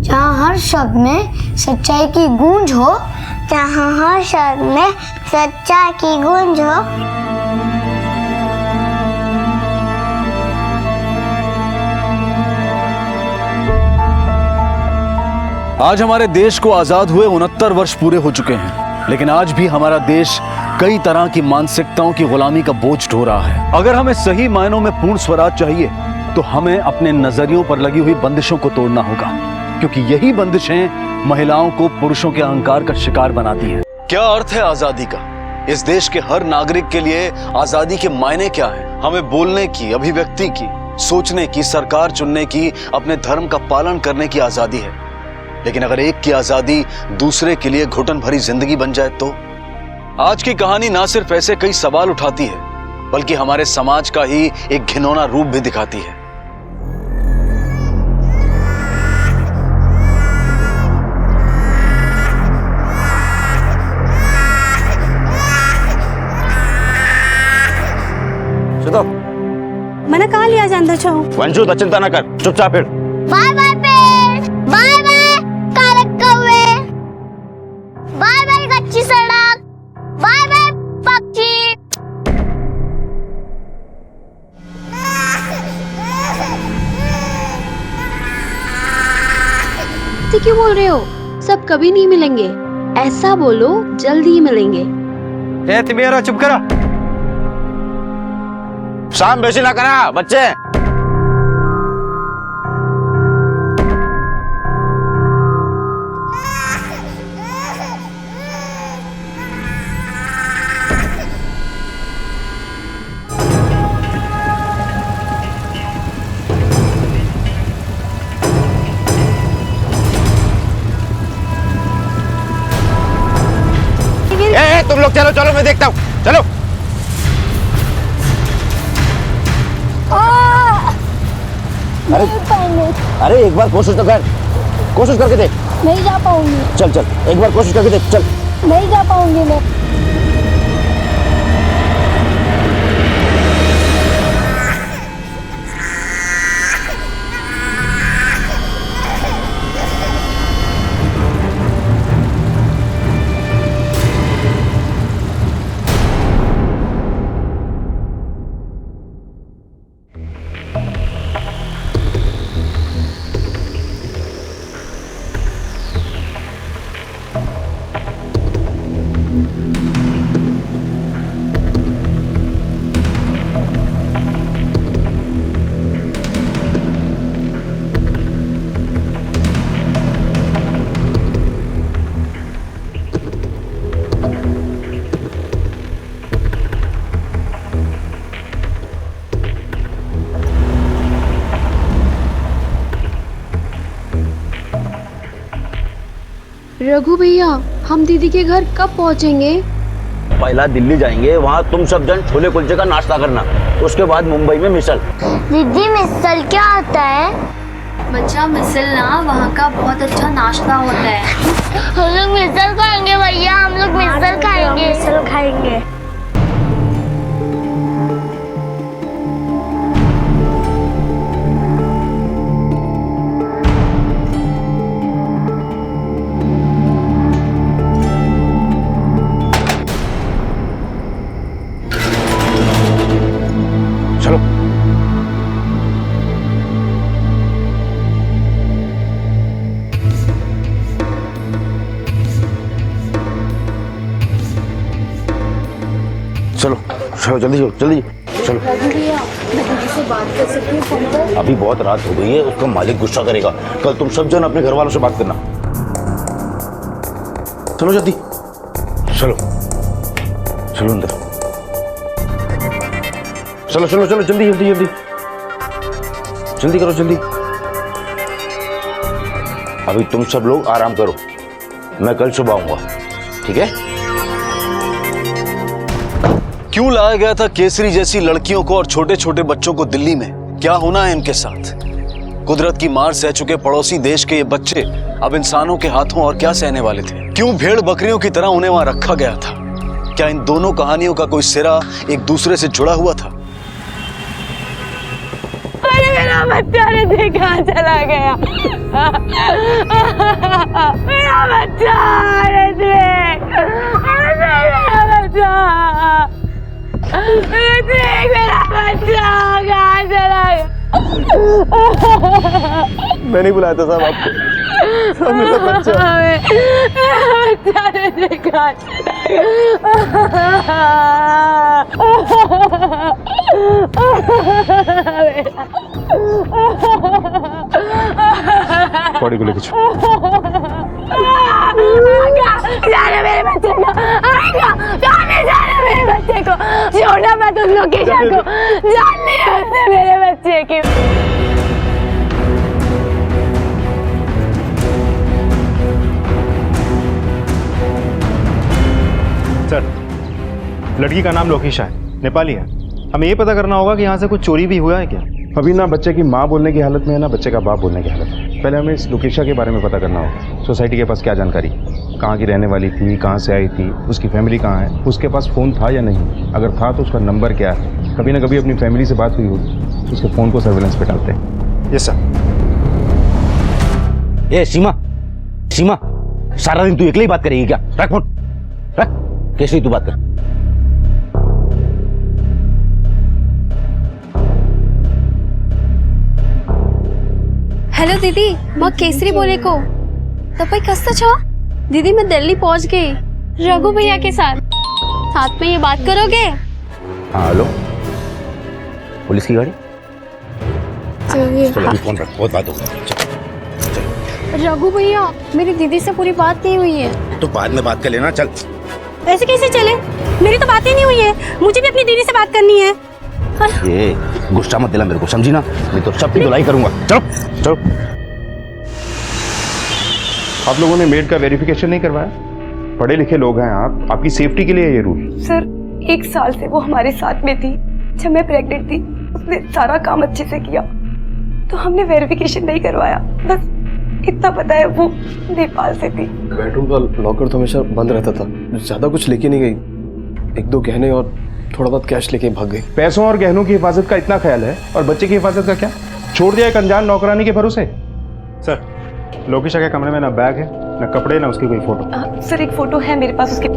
जहाँ हर शब्द में सच्चाई की गूंज हो, जहाँ हर शब्द में सच्चाई की गूंज हो। आज हमारे देश को आजाद हुए 69 वर्ष पूरे हो चुके हैं, लेकिन आज भी हमारा देश कई तरह की मानसिकताओं की गुलामी का बोझ ढो रहा है। अगर हमें सही मायनों में पूर्ण स्वराज चाहिए तो हमें अपने नजरियों पर लगी हुई बंदिशों को तोड़ना होगा, क्योंकि यही बंदिशें महिलाओं को पुरुषों के अहंकार का शिकार बनाती हैं। क्या अर्थ है आजादी का? इस देश के हर नागरिक के लिए आजादी के मायने क्या है? हमें बोलने की, अभिव्यक्ति की, सोचने की, सरकार चुनने की, अपने धर्म का पालन करने की आजादी है। लेकिन अगर एक की आजादी दूसरे के लिए घुटन भरी जिंदगी बन जाए तो? आज की कहानी ना सिर्फ ऐसे कई सवाल उठाती है, बल्कि हमारे समाज का ही एक घिनौना रूप भी दिखाती है। अंदर जाओ। वंशु तो चिंता ना कर, चुपचाप फिर। बाय बाय पेड़, बाय बाय कारक कौवे, बाय बाय कच्ची सड़क, बाय बाय पक्षी। ऐसे क्यों बोल रहे हो? सब कभी नहीं मिलेंगे, ऐसा बोलो जल्दी ही मिलेंगे। ए तिमेरा चुप करा, शाम बेसी ना करा बच्चे। तुम लोग चलो चलो, मैं देखता हूँ, चलो। अरे अरे एक बार कोशिश तो कर, कोशिश करके देख। नहीं जा पाऊंगी। चल चल, एक बार कोशिश करके देख, चल। नहीं जा पाऊंगी मैं। रघु भैया, हम दीदी के घर कब पहुंचेंगे? पहला दिल्ली जाएंगे, वहाँ तुम सब जन छोले कुलचे का नाश्ता करना, उसके बाद मुंबई में मिसल। दीदी मिसल क्या आता है? बच्चा मिसल ना वहाँ का बहुत अच्छा नाश्ता होता है। हम लोग मिसल खाएंगे भैया, हम लोग मिसल खाएंगे। मिसल खाएंगे। चलो चलो चलो, जल्दी चलो, जल्दी चलो। भैया, मैं दीदी से बात कर सकती हूँ फोन पर? अभी बहुत रात हो गई है, उसका मालिक गुस्सा करेगा। कल तुम सब जन अपने घर वालों से बात करना। चलो जल्दी, चलो चलो अंदर, चलो चलो चलो, जल्दी जल्दी जल्दी जल्दी करो, जल्दी। अभी तुम सब लोग आराम करो, मैं कल सुबह आऊंगा, ठीक है? क्यों लाया गया था केसरी जैसी लड़कियों को और छोटे छोटे बच्चों को दिल्ली में? क्या होना है इनके साथ? कुदरत की मार सह चुके पड़ोसी देश के ये बच्चे अब इंसानों के हाथों और क्या सहने वाले थे? क्यों भेड़ बकरियों की तरह उन्हें वहां रखा गया था? क्या इन दोनों कहानियों का कोई सिरा एक दूसरे से जुड़ा हुआ था? मेरा बच्चा ने कहाँ चला गया? मेरा बच्चा, मेरा बच्चा, मेरा बच्चा कहाँ चला गया? मैं नहीं बुलाया था साहब आपको, सब मेरा बच्चा। मेरा बच्चा ने कहाँ बॉडी को लेके जाने मेरे बच्चे को, जाने मेरे बच्चे को, छोड़ना मत उस लोकेशन को, जान लिया उसने मेरे बच्चे की। सर, लड़की का नाम लोकेशा है, नेपाली है। हमें ये पता करना होगा कि यहाँ से कुछ चोरी भी हुआ है क्या? अभी ना बच्चे की माँ बोलने की हालत में है, ना बच्चे का बाप बोलने की हालत में। पहले हमें इस लोकेशा के बारे में पता करना होगा, सोसाइटी के पास क्या जानकारी। कहाँ की रहने वाली थी, कहाँ से आई थी, उसकी फैमिली कहाँ है, उसके पास फ़ोन था या नहीं, अगर था तो उसका नंबर क्या है। कभी ना कभी अपनी फैमिली से बात हुई होगी, उसके फ़ोन को सर्वेलेंस पे डालते हैं। Yes sir. ए सीमा, सीमा, सारा दिन तू अकेले ही बात करेगी क्या? रख फोन, रख। कैसे तू बात कर? हेलो दीदी, मैं केसरी बोले को तपाईँ कस्तो छ? दीदी मैं दिल्ली पहुंच गई रघु भैया के साथ में ये बात करोगे? हाँ हेलो, पुलिस की गाड़ी? चलो अभी फोन रख, बहुत बात होगी। रघु भैया, मेरी दीदी से पूरी बात नहीं हुई है। तो बाद में बात कर लेना, चल। ऐसे कैसे चले? मेरी तो बात ही नहीं हुई है, मुझे भी अपनी दीदी से बात करनी है। ये गुस्सा मत दिला मेरे को, समझी ना? मैं तो सबकी धुलाई करूंगा। चलो चलो। आप लोगों ने मेड का वेरिफिकेशन नहीं करवाया? पढ़े लिखे लोग हैं आप, आपकी सेफ्टी के लिए ये रूल। सर 1 साल से वो हमारे साथ में थी, जब मैं प्रेग्नेंट थी उसने सारा काम अच्छे से किया, तो हमने वेरिफिकेशन नहीं करवाया। बस इतना पता है वो नेपाल से थी। बेडरूम का लॉकर तो हमेशा बंद रहता था, ज्यादा कुछ लेके नहीं गई, 1-2 गहने और थोड़ा बहुत कैश लेके भाग गई। पैसों और गहनों की हिफाजत का इतना ख्याल है, और बच्चे की हिफाजत का क्या? छोड़ दिया एक अनजान नौकरानी के भरोसे। सर, लोकेशा के कमरे में ना बैग है, ना कपड़े, ना उसकी कोई फोटो। सर एक फोटो है मेरे पास उसके।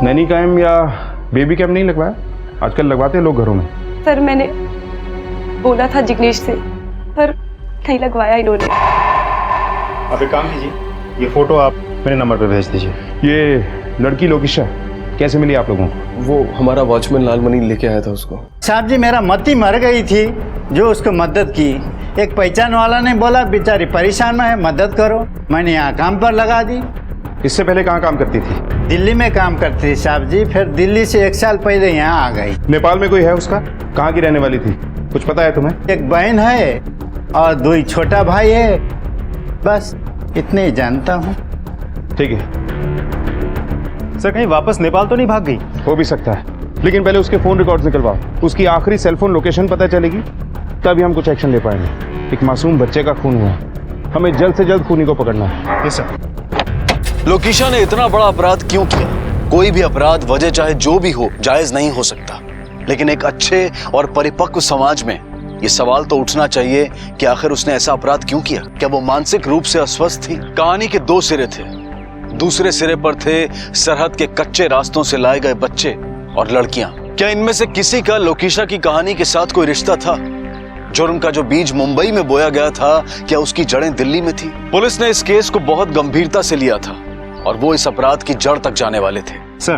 नैनी कैम या बेबी कैम नहीं लगवाया? आजकल लगवाते हैं लोग घरों में। सर मैंने बोला था जिग्नेश से, पर नहीं लगवाया इन्होंने। आप एक काम कीजिए, ये फोटो आप मेरे नंबर पे भेज दीजिए। ये लड़की लोकेशा कैसे मिली आप लोगों को? वो हमारा वॉचमैन लालमणि लेके आया था उसको। साहब जी, मेरा मती मर गई थी, जो उसको मदद की। एक पहचान वाला ने बोला बेचारी परेशान है, मदद करो। मैंने यहाँ काम पर लगा दी। इससे पहले कहाँ काम करती थी? दिल्ली में काम करती थी साहब जी, फिर दिल्ली से 1 साल पहले यहाँ आ गई। नेपाल में कोई है उसका? कहाँ की रहने वाली थी, कुछ पता है तुम्हें? एक बहन है और 2 छोटा भाई है, बस इतने ही जानता हूँ। ठीक है सर, कहीं वापस नेपाल तो नहीं भाग गई? हो भी सकता है, लेकिन पहले उसके फोन रिकॉर्ड्स निकलवाओ, उसकी आखिरी सेलफोन लोकेशन पता चलेगी तभी हम कुछ एक्शन ले पाएंगे। एक मासूम बच्चे का खून हुआ, हमें जल्द से जल्द खूनी को पकड़ना है। Yes sir. लोकेशा ने इतना बड़ा अपराध क्यों किया? कोई भी अपराध, वजह चाहे जो भी हो, जायज नहीं हो सकता, लेकिन एक अच्छे और परिपक्व समाज में ये सवाल तो उठना चाहिए कि आखिर उसने ऐसा अपराध क्यों किया? क्या वो मानसिक रूप से अस्वस्थ थी? कहानी के 2 सिरे थे, दूसरे सिरे पर थे सरहद के कच्चे रास्तों से लाए गए बच्चे और लड़कियां। क्या इनमें से किसी का लोकेशा की कहानी के साथ कोई रिश्ता था? जुर्म का जो बीज मुंबई में बोया गया था, क्या उसकी जड़ें दिल्ली में थी? पुलिस ने इस केस को बहुत गंभीरता से लिया था और वो इस अपराध की जड़ तक जाने वाले थे। सर,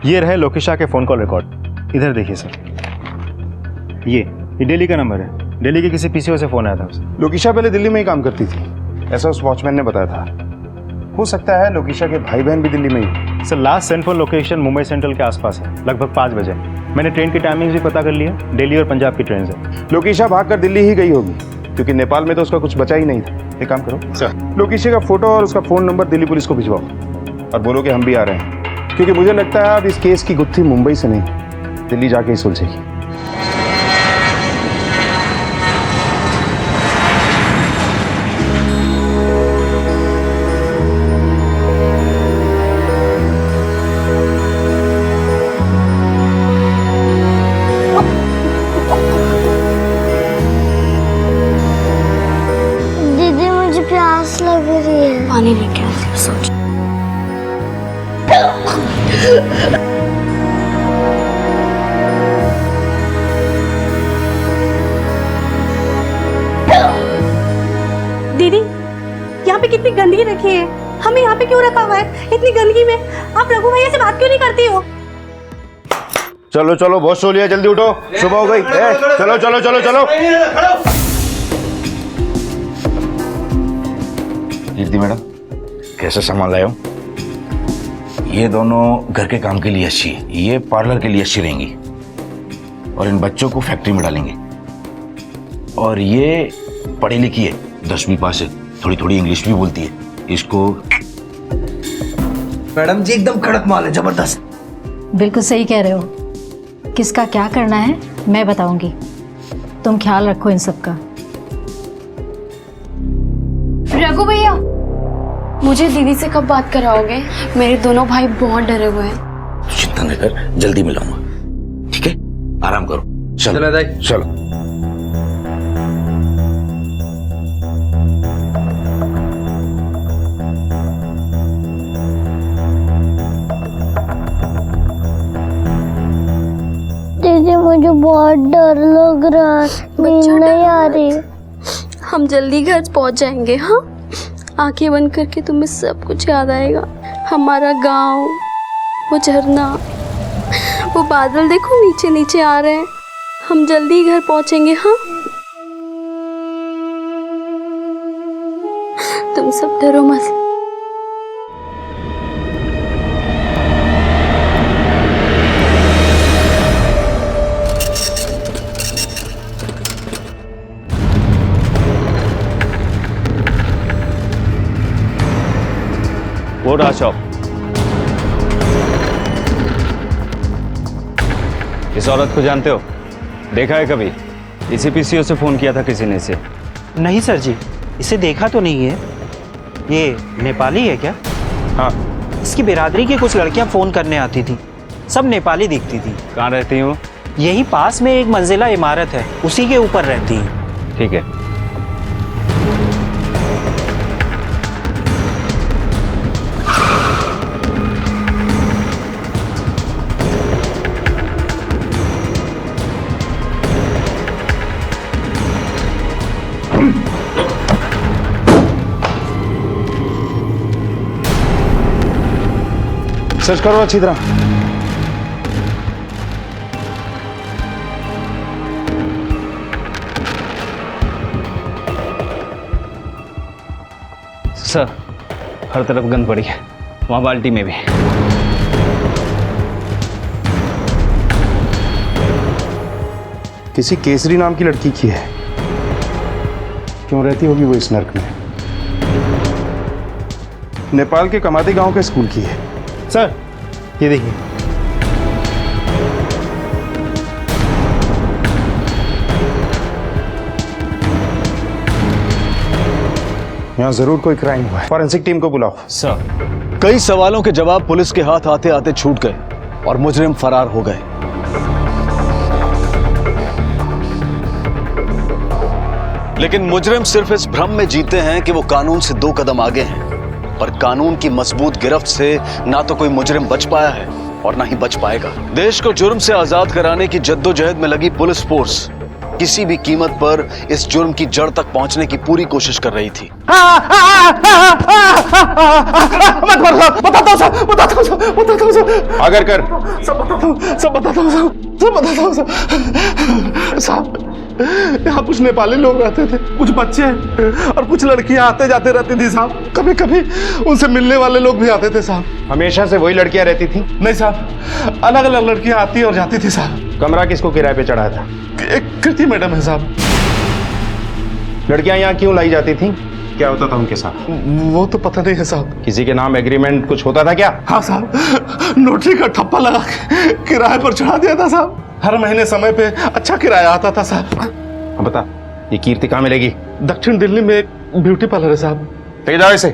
ये रहे लोकेशा के फोन कॉल रिकॉर्ड, इधर देखिए सर। ये दिल्ली का नंबर है, दिल्ली के किसी पीसीओ से फोन आया था उसे। लोकेशा पहले दिल्ली में ही काम करती थी, ऐसा उस वॉचमैन ने बताया था। हो सकता है लोकेशा के भाई बहन भी दिल्ली में ही। Sir, last central location Mumbai central के आसपास है, लगभग 5 बजे। मैंने ट्रेन की टाइमिंग भी पता कर लिया, दिल्ली और पंजाब की ट्रेन से। लोकेशा भागकर दिल्ली ही गई होगी, क्योंकि नेपाल में तो उसका कुछ बचा ही नहीं था। एक काम करो सर, लोकेशा का फोटो और उसका फोन नंबर दिल्ली पुलिस को भिजवाओ और बोलो कि हम भी आ रहे हैं, क्योंकि मुझे लगता है अब इस केस की गुत्थी मुंबई से नहीं, दिल्ली जाके ही सुलझेगी। दीदी मुझे प्यास लग रही है, पानी लेके आती हूँ, सोच। दीदी यहाँ पे कितनी गंदगी रखी है, हमें यहाँ पे क्यों रखा हुआ है इतनी गंदगी में? आप रघु भैया से बात क्यों नहीं करती हो? चलो चलो, बहुत सो लिया, जल्दी उठो, सुबह हो गई। चलो चलो चलो चलो। कीर्ति मैडम, कैसे सामान लाए हो? ये दोनों घर के काम के लिए अच्छी है, ये पार्लर के लिए अच्छी रहेंगी, और इन बच्चों को फैक्ट्री में डालेंगे। और ये पढ़ी लिखी है, 10वीं पास है, थोड़ी थोड़ी इंग्लिश भी बोलती है। इसको मैडम जी एकदम कड़क माल है, जबरदस्त। बिल्कुल सही कह रहे हो। किसका क्या करना है मैं बताऊंगी, तुम ख्याल रखो इन सब का। रघु भैया, मुझे दीदी से कब बात कराओगे? मेरे दोनों भाई बहुत डरे हुए हैं। चिंता न कर, जल्दी मिलाऊंगा। ठीक है, आराम करो। चलो चलो। दीदी मुझे बहुत डर लग रहा है, नींद नहीं आ रही। हम जल्दी घर पहुंच जाएंगे। हाँ, आंखें बंद करके तुम्हें सब कुछ याद आएगा। हमारा गांव, वो झरना, वो बादल देखो नीचे नीचे आ रहे हैं। हम जल्दी घर पहुंचेंगे। हाँ, तुम सब डरो मत। वो रहा शॉप। इस औरत को जानते हो? देखा है कभी? इसी पीसीओ से फोन किया था किसी ने इसे। नहीं सर जी, इसे देखा तो नहीं है। ये नेपाली है क्या? हाँ। इसकी बिरादरी की कुछ लड़कियां फोन करने आती थी, सब नेपाली दिखती थी। कहाँ रहती हूँ? यही पास में एक मंजिला इमारत है, उसी के ऊपर रहती है। ठीक है। सर्च करो अच्छी तरह। सर, हर तरफ गंद पड़ी है, वहां बाल्टी में भी। किसी केसरी नाम की लड़की की है। क्यों रहती होगी वो इस नर्क में? नेपाल के कमाती गांव के स्कूल की है। सर, ये देखिए। यहाँ जरूर कोई क्राइम हुआ है। फॉरेंसिक टीम को बुलाओ। सर, कई सवालों के जवाब पुलिस के हाथ आते आते छूट गए और मुजरिम फरार हो गए। लेकिन मुजरिम सिर्फ इस भ्रम में जीते हैं कि वो कानून से 2 कदम आगे हैं, पर कानून की मजबूत गिरफ्त से ना तो कोई मुजरिम बच पाया है और ना ही बच पाएगा। देश को जुर्म से आजाद कराने की जद्दोजहद में लगी पुलिस फोर्स किसी भी कीमत पर इस जुर्म की जड़ तक पहुंचने की पूरी कोशिश कर रही थी। अगर कर सब बताता हूँ साहब। यहाँ कुछ नेपाली लोग रहते थे, कुछ बच्चे और कुछ लड़कियां आते जाते रहती थी साहब। कभी कभी उनसे मिलने वाले लोग भी आते थे साहब। हमेशा से वही लड़कियां रहती थी? नहीं साहब, अलग अलग लड़कियां आती और जाती थी साहब। कमरा किसको किराए पे चढ़ाया था? एक कृति मैडम है साहब। लड़कियां यहाँ क्यों लाई जाती थी? क्या होता था उनके साथ? वो तो पता नहीं है साहब। किसी के नाम एग्रीमेंट कुछ होता था क्या? हाँ साहब, नोटरी का ठप्पा लगा के किराए पर चढ़ा दिया था साहब। हर महीने समय पे अच्छा किराया आता था साहब। अब बता, ये कीर्ति कहाँ मिलेगी? दक्षिण दिल्ली में एक ब्यूटी पार्लर है साहब। ले जाओ इसे।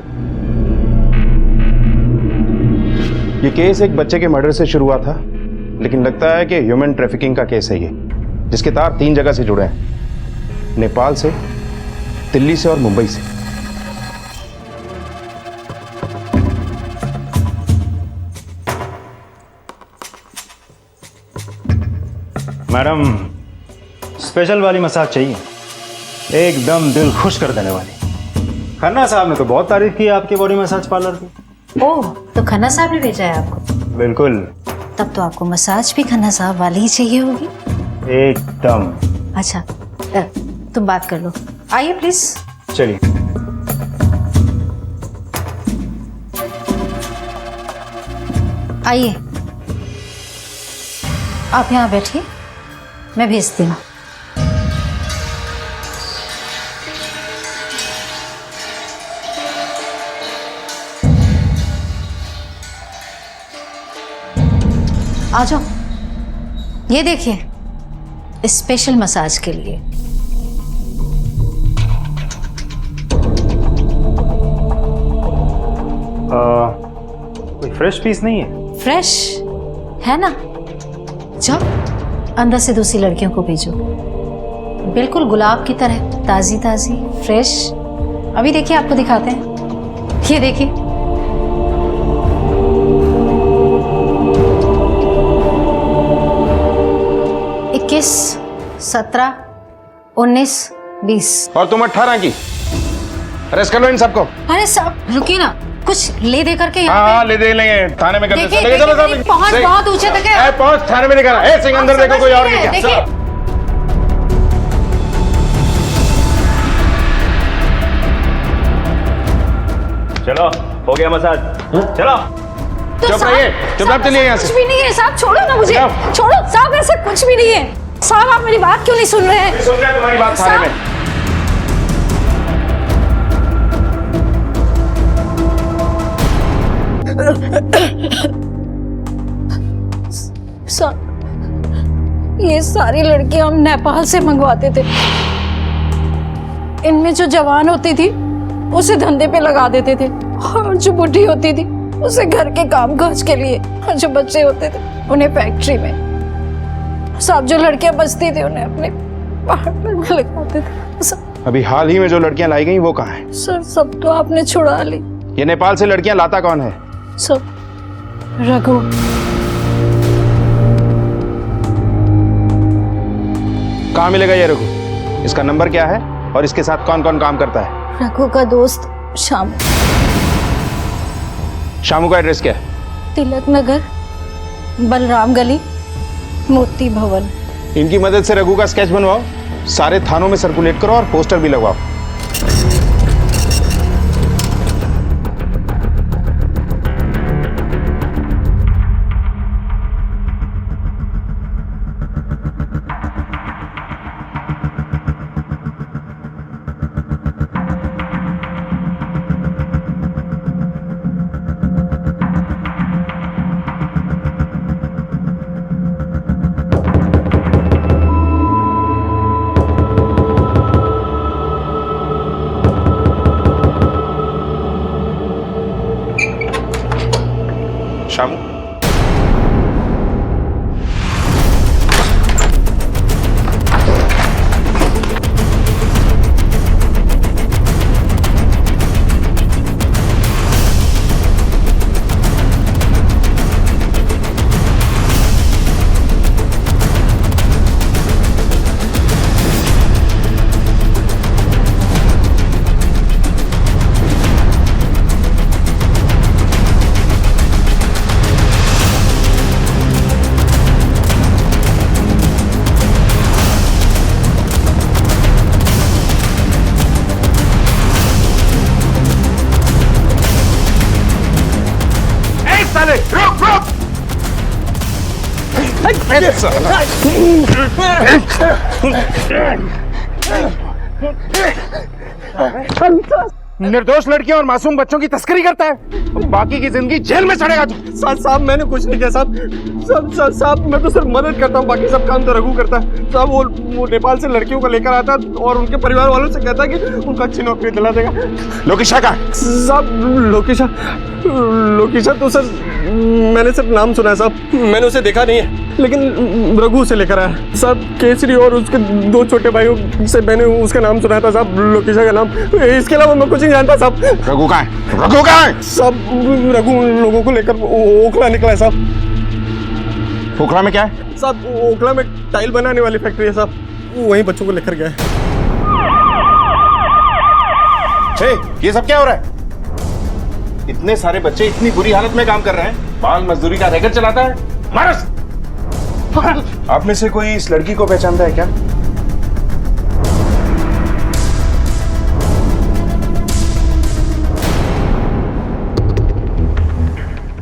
ये केस एक बच्चे के मर्डर से शुरू हुआ था, लेकिन लगता है कि ह्यूमन ट्रैफिकिंग का केस है ये, जिसके तार 3 जगह से जुड़े हैं, नेपाल से, दिल्ली से और मुंबई से। मैडम, स्पेशल वाली मसाज चाहिए, एकदम दिल खुश कर देने वाली। खन्ना साहब ने तो बहुत तारीफ की आपके बॉडी मसाज पार्लर की। ओह, तो खन्ना साहब ने भेजा है आपको? बिल्कुल। तब तो आपको मसाज भी खन्ना साहब वाली ही चाहिए होगी। एकदम। अच्छा, तुम बात कर लो, आइए प्लीज। चलिए। आइए, आप यहाँ बैठिए, मैं भेजती हूँ। आ जाओ। ये देखिए स्पेशल मसाज के लिए। कोई फ्रेश पीस नहीं है? फ्रेश है ना, जाओ अंदर से दूसरी लड़कियों को भेजो, बिल्कुल गुलाब की तरह ताजी ताजी फ्रेश। अभी देखिए आपको दिखाते हैं, ये देखिए। इक्कीस, 17, 19, 20। और तुम 18 की। अरेस्ट कर लो इन सबको। अरे साहब रुकिए ना, कुछ ले दे करके यहाँ हाँ ले दे लेंगे, थाने में कर देखिए, लेंगे। चलो देखिए, पहुंच बहुत ऊंचे तक है। पहुंच थाने में नहीं करा। ए सिंह अंदर देखो, कोई और नहीं क्या? देखिए चलो हो गया मसाज, चलो। तो चुप रहिए, चुपचाप चलिए यहाँ से। कुछ भी नहीं है साहब, छोड़ो ना मुझे, छोड़ो साहब, ऐसा कुछ भी नहीं है साहब। आप मेरी बात क्यों नहीं सुन रहे हैं? सुन रहे हैं तुम्हारी बात थाने में। ये सारी लड़कियां हम नेपाल से मंगवाते थे। इनमें जो जवान होती थी उसे धंधे पे लगा देते थे, और जो बुढ़ी होती थी उसे घर के कामकाज के लिए, और जो बच्चे होते थे उन्हें फैक्ट्री में। साहब जो लड़कियां बचती थी उन्हें अपने पार्टनर में लगाते थे। अभी हाल ही में जो लड़कियां लाई गई वो कहाँ है? सर सब तो आपने छुड़ा ली। ये नेपाल से लड़कियां लाता कौन है? सब रघु। कहाँ मिलेगा ये रघु? इसका नंबर क्या है और इसके साथ कौन कौन काम करता है? रघु का दोस्त शामू। शामू का एड्रेस क्या है? तिलक नगर, बलराम गली, मोती भवन। इनकी मदद से रघु का स्केच बनवाओ, सारे थानों में सर्कुलेट करो और पोस्टर भी लगवाओ। शामू निर्दोष लड़कियों और मासूम बच्चों की तस्करी करता है, बाकी की जिंदगी जेल में सड़ेगा तू। साहब मैंने कुछ नहीं किया साहब। साहब मैं तो सिर्फ मदद करता हूँ, बाकी सब काम तो रघु करता है साहब। वो नेपाल से लड़कियों को लेकर आता और उनके परिवार वालों से कहता कि उनको अच्छी नौकरी दिला देगा। लोकेशा का साहब? लोकेशा तो सर मैंने सिर्फ नाम सुना है साहब, मैंने उसे देखा नहीं है, लेकिन रघु से लेकर आया साहब। केसरी और उसके 2 छोटे भाइयों से मैंने उसका नाम सुना था साहब, लोकेशा का नाम। इसके अलावा मैं कुछ नहीं जानता साहब। रघु कहाँ है? रघु कहाँ है? साहब रघु लोगों को लेकर ओखला निकला है साहब। ओखला में क्या है? साहब ओखला में टाइल बनाने वाली फैक्ट्री है साहब, वहीं बच्चों को लेकर गया है। ये सब क्या हो रहा है? इतने सारे बच्चे इतनी बुरी हालत में काम कर रहे हैं, बाल मजदूरी का रैकेट चलाता है। मारस! आप में से कोई इस लड़की को पहचानता है क्या?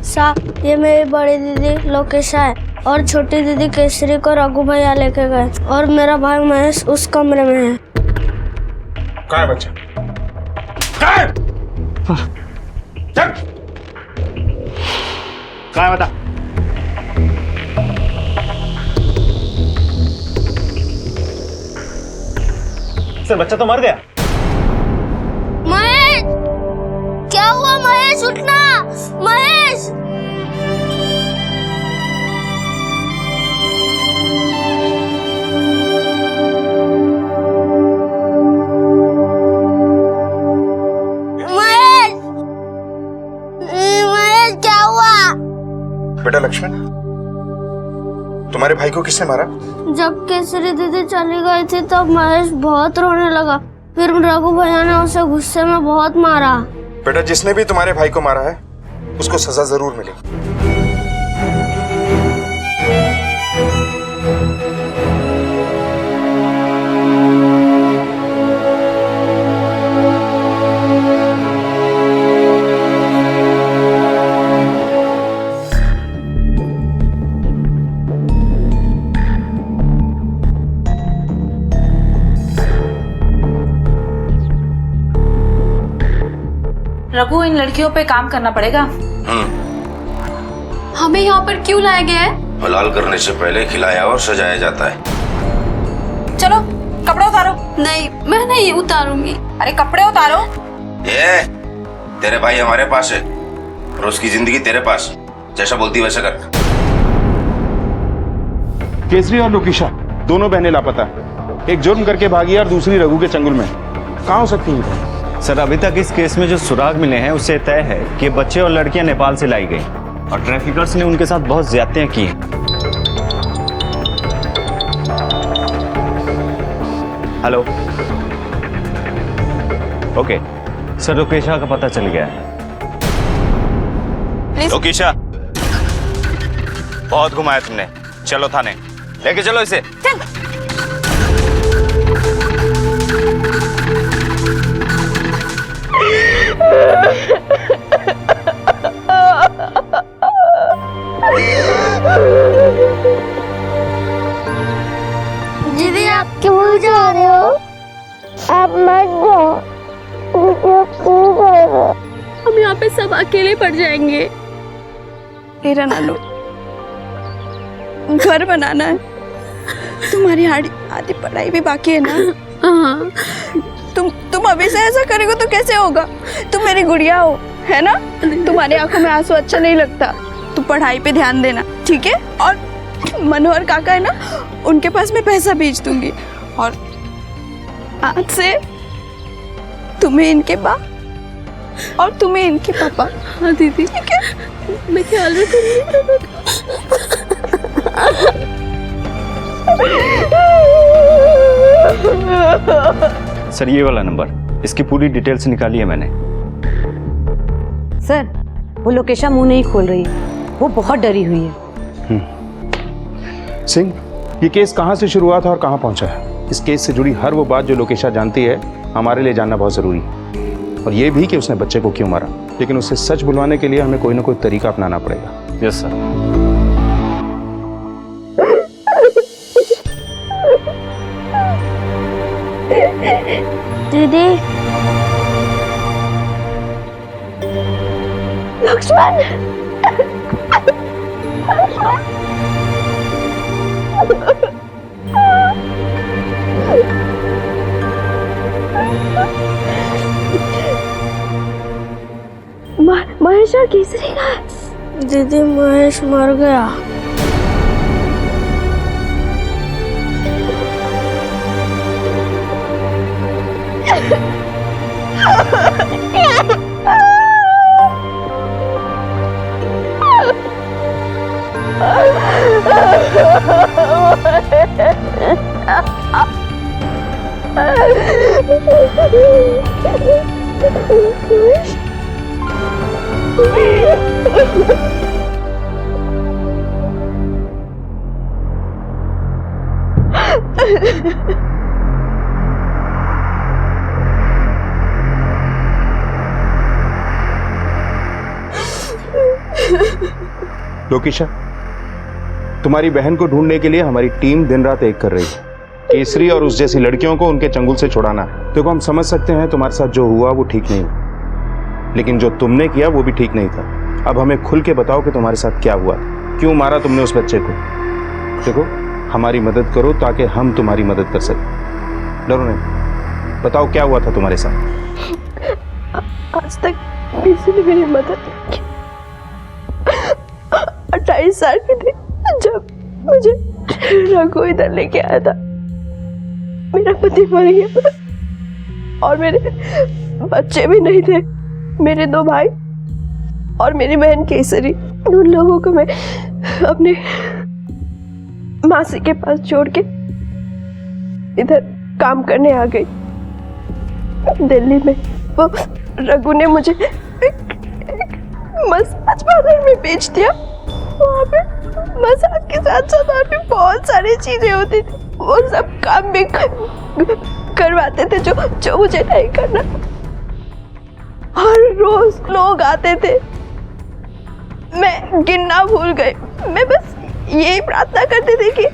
साहब ये मेरी बड़ी दीदी लोकेशा है, और छोटी दीदी केसरी को रघु भैया लेके गए, और मेरा भाई महेश उस कमरे में है। कहाँ है बच्चा? कहाँ है? चल! कहाँ है बता? सर बच्चा तो मर गया। महेश, क्या हुआ महेश? उठना महेश। महेश क्या हुआ? बेटा लक्ष्मण, तुम्हारे भाई को किसने मारा? जब केसरी दीदी चली गई थी तब महेश बहुत रोने लगा। फिर रघु भैया ने उसे गुस्से में बहुत मारा। बेटा जिसने भी तुम्हारे भाई को मारा है उसको सजा जरूर मिलेगी। रघु, इन लड़कियों पे काम करना पड़ेगा। हमें यहाँ पर क्यों लाया गया है? हलाल करने से पहले खिलाया और सजाया जाता है। चलो कपड़े उतारो। नहीं, मैं नहीं उतारूंगी। अरे कपड़े उतारो। ये तेरे भाई हमारे पास है और उसकी जिंदगी तेरे पास। जैसा बोलती वैसा कर। केसरी और लोकेशा दोनों बहनें लापता है। एक जुर्म करके भागी है और दूसरी रघु के चंगुल में। कहाँ हो सकती है? सर अभी तक इस केस में जो सुराग मिले हैं उससे तय है कि बच्चे और लड़कियां नेपाल से लाई गई और ट्रैफिकर्स ने उनके साथ बहुत ज्यादतियां की हैं। हेलो, ओके सर, लोकेशा का पता चल गया है। लोकेशा, बहुत घुमाया तुमने, चलो थाने लेके चलो इसे। दीदी आप क्यों जा रहे हो? आप मत जाओ। हम यहाँ पे सब अकेले पड़ जाएंगे। तेरा ना लो, घर बनाना है। तुम्हारी आधी पढ़ाई भी बाकी है ना। हाँ। तुम अभी से ऐसा करेगो तो कैसे होगा? तुम मेरी गुड़िया हो, है ना? तुम्हारी आंखों में आंसू अच्छा नहीं लगता। तुम पढ़ाई पे ध्यान देना, ठीक है? और मनोहर काका है ना, उनके पास मैं पैसा भेज दूंगी और आज से तुम्हें इनके बाप और तुम्हें इनके पापा। हाँ दीदी, ठीक है? मैं ख्याल रखूंगी। सर ये वाला नंबर, इसकी पूरी डिटेल्स निकाली है मैंने। सर वो लोकेशा मुंह नहीं खोल रही है, वो बहुत डरी हुई है। सिंह, ये केस कहाँ से शुरू हुआ था और कहाँ पहुँचा है? इस केस से जुड़ी हर वो बात जो लोकेशा जानती है हमारे लिए जानना बहुत ज़रूरी है। और ये भी कि उसने बच्चे को क्यों मारा। लेकिन उसे सच बुलवाने के लिए हमें कोई ना कोई तरीका अपनाना पड़ेगा। Yes sir. दीदी, लक्ष्मण, महेश और केसरी का? दीदी महेश मर गया। लोकेशा, तुम्हारी बहन को ढूंढने के लिए हमारी टीम दिन रात एक कर रही है। केसरी और उस जैसी लड़कियों को उनके चंगुल से छुड़ाना है। देखो हम समझ सकते हैं तुम्हारे साथ जो हुआ वो ठीक नहीं हुआ, लेकिन जो तुमने किया वो भी ठीक नहीं था। अब हमें खुल के बताओ कि तुम्हारे साथ क्या हुआ, क्यों मारा तुमने उस बच्चे को। देखो हमारी मदद करो ताकि हम तुम्हारी मदद कर सकें। डरो नहीं। बताओ क्या हुआ था तुम्हारे साथ? आज तक किसी ने मेरी मदद नहीं की। 28 साल की थी जब मुझे रघु इधर लेके आया था। मेरा पति मर गया और मेरे बच्चे भी नहीं थे। मेरे 2 भाई और मेरी बहन केसरी, उन लोगों को मैं अपने मासी के पास छोड़ के इधर काम करने आ गई दिल्ली में। वो रघु ने मुझे एक मसाज पार्लर में बेच दिया। वहाँ पे मसाज के साथ साथ और भी बहुत सारी चीजें होती थी। वो सब काम भी करवाते थे जो मुझे नहीं करना। हर रोज लोग आते थे, मैं गिनना भूल गई। मैं बस यही प्रार्थना करती थी कि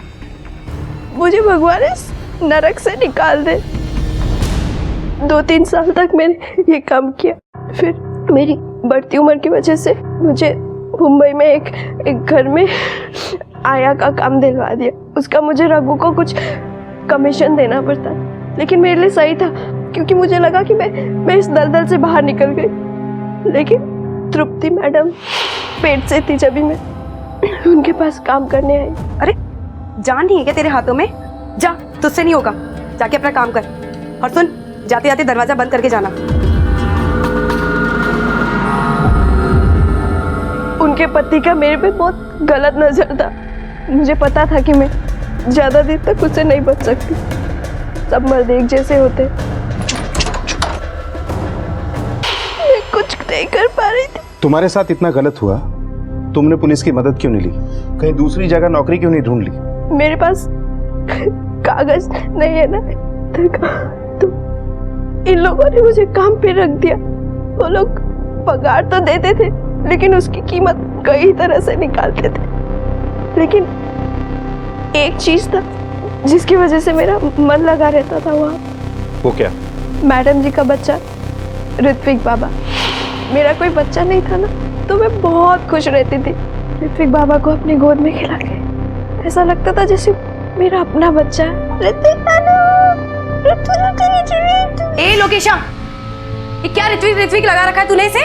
मुझे भगवान इस नरक से निकाल दे। 2-3 साल तक मैंने ये काम किया। फिर मेरी बढ़ती उम्र की वजह से मुझे मुंबई में एक घर में आया का काम दिलवा दिया। उसका मुझे रघु को कुछ कमीशन देना पड़ता, लेकिन मेरे लिए सही था क्योंकि मुझे लगा कि मैं इस दलदल से बाहर निकल गई। लेकिन तृप्ति मैडम पेट से थी जब मैं उनके पास काम करने आई। अरे जान नहीं है क्या तेरे हाथों में? जा, तुझसे नहीं होगा, जाके अपना काम कर। और सुन, जाते जाते दरवाजा बंद करके जाना। उनके पति का मेरे पे बहुत गलत नजर था। मुझे पता था कि मैं ज्यादा देर तक उससे नहीं बच सकती। सब मर्द एक जैसे होते। मैं कुछ नहीं कर पा रही थी। तुम्हारे साथ इतना गलत हुआ, तुमने पुलिस की मदद क्यों नहीं ली? कहीं दूसरी जगह नौकरी क्यों नहीं ढूंढ ली? मेरे पास कागज नहीं है ना, तो इन लोगों ने मुझे काम पे रख दिया। वो लोग पगार तो देते थे, लेकिन उसकी कीमत कई तरह से निकालते थे। लेकिन एक चीज था जिसकी वजह से मेरा मन लगा रहता था वहाँ। वो क्या? मैडम जी का बच्चा ऋत्विक बाबा। मेरा कोई बच्चा नहीं था ना, तो मैं बहुत खुश रहती थी ऋत्विक बाबा को अपनी गोद में खिला के। ऐसा लगता था जैसे मेरा अपना बच्चा है। ए लोकेशा, ये क्या ऋत्विक लगा रखा है तूने इसे?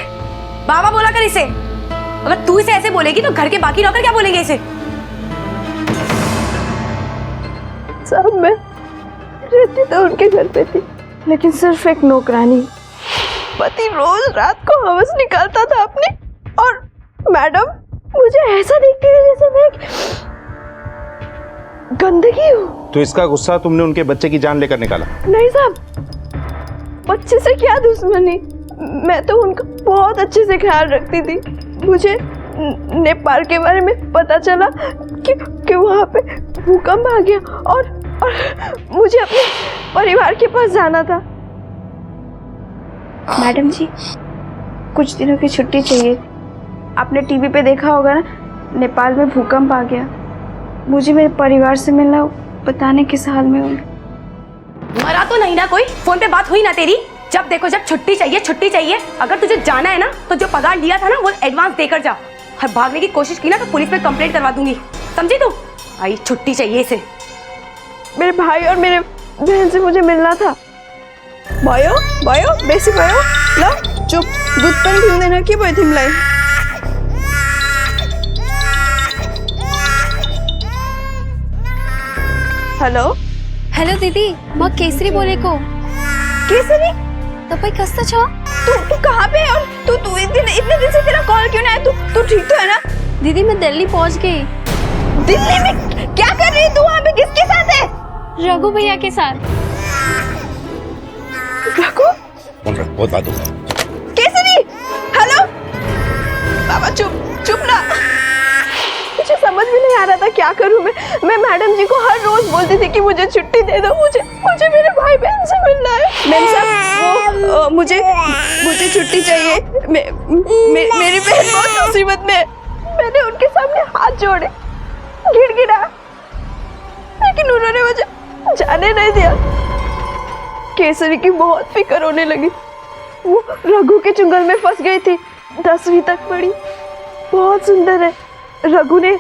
बाबा बोला कर इसे। अगर तू इसे ऐसे बोलेगी तो घर के बाकी नौकर क्या बोलेंगे इसे? सब मैं रहती तो उनके घर पे थी, लेकिन सिर्फ एक नौकरानी। पति रोज रात को हवस निकालता था अपनी, और मैडम मुझे ऐसा देखती थी जैसे मैं गंदगी हूँ। तो इसका गुस्सा तुमने उनके बच्चे की जान लेकर निकाला? नहीं साहब, बच्चे से क्या दुश्मनी। मैं तो उनका बहुत अच्छे से ख्याल रखती थी। मुझे नेपाल के बारे में पता चला कि वहाँ पे भूकंप आ गया, और मुझे अपने परिवार के पास जाना था। मैडम जी, कुछ दिनों की छुट्टी चाहिए। आपने टीवी पे देखा होगा ना, नेपाल में भूकंप आ गया। मुझे मेरे परिवार से मिलना, बताने किस हाल में हूँ। मरा तो नहीं ना कोई? फोन पे बात हुई ना तेरी? जब देखो जब छुट्टी चाहिए छुट्टी चाहिए। अगर तुझे जाना है ना तो जो पगार लिया था ना वो एडवांस देकर जा। और भागने की कोशिश की ना तो पुलिस में कंप्लेंट करवा दूंगी, समझी तू? आई छुट्टी चाहिए इसे। मेरे भाई और मेरे बहन से मुझे मिलना था। भयो भयो बेसी भयो ल चुप, दूध पनि पिउँदैन के भयो तिमीलाई? हेलो हेलो दिदी, म केसरी बोलेको। केसरी, तपाईँ कस्तो छ? तू कहाँ पे है? और तू इतने दिन से तेरा कॉल क्यों नहीं आया? तू ठीक तो है ना? दीदी मैं दिल्ली पहुंच गई। दिल्ली में क्या कर रही है तू? वहाँ पे किसके साथ है? रघु भैया के साथ। रघु? बहुत बात होगा। केसरी, हेलो बाबा, चुप ना। मुझे समझ भी नहीं आ रहा था क्या करूं मैं मैडम जी को हर रोज बोलती थी कि मुझे छुट्टी दे दो, मुझे मेरे भाई बहन से मिलना है। मैम साहब, मुझे छुट्टी चाहिए। मेरी बहन बहुत मुसीबत में है। मैंने उनके सामने हाथ जोड़े, गिड़गिड़ा, लेकिन उन्होंने मुझे जाने नहीं दिया। केसरी की बहुत फिक्र होने लगी। वो रघु के चुंगल में फंस गई थी। 10वीं तक पढ़ी, बहुत सुंदर है। रघु ने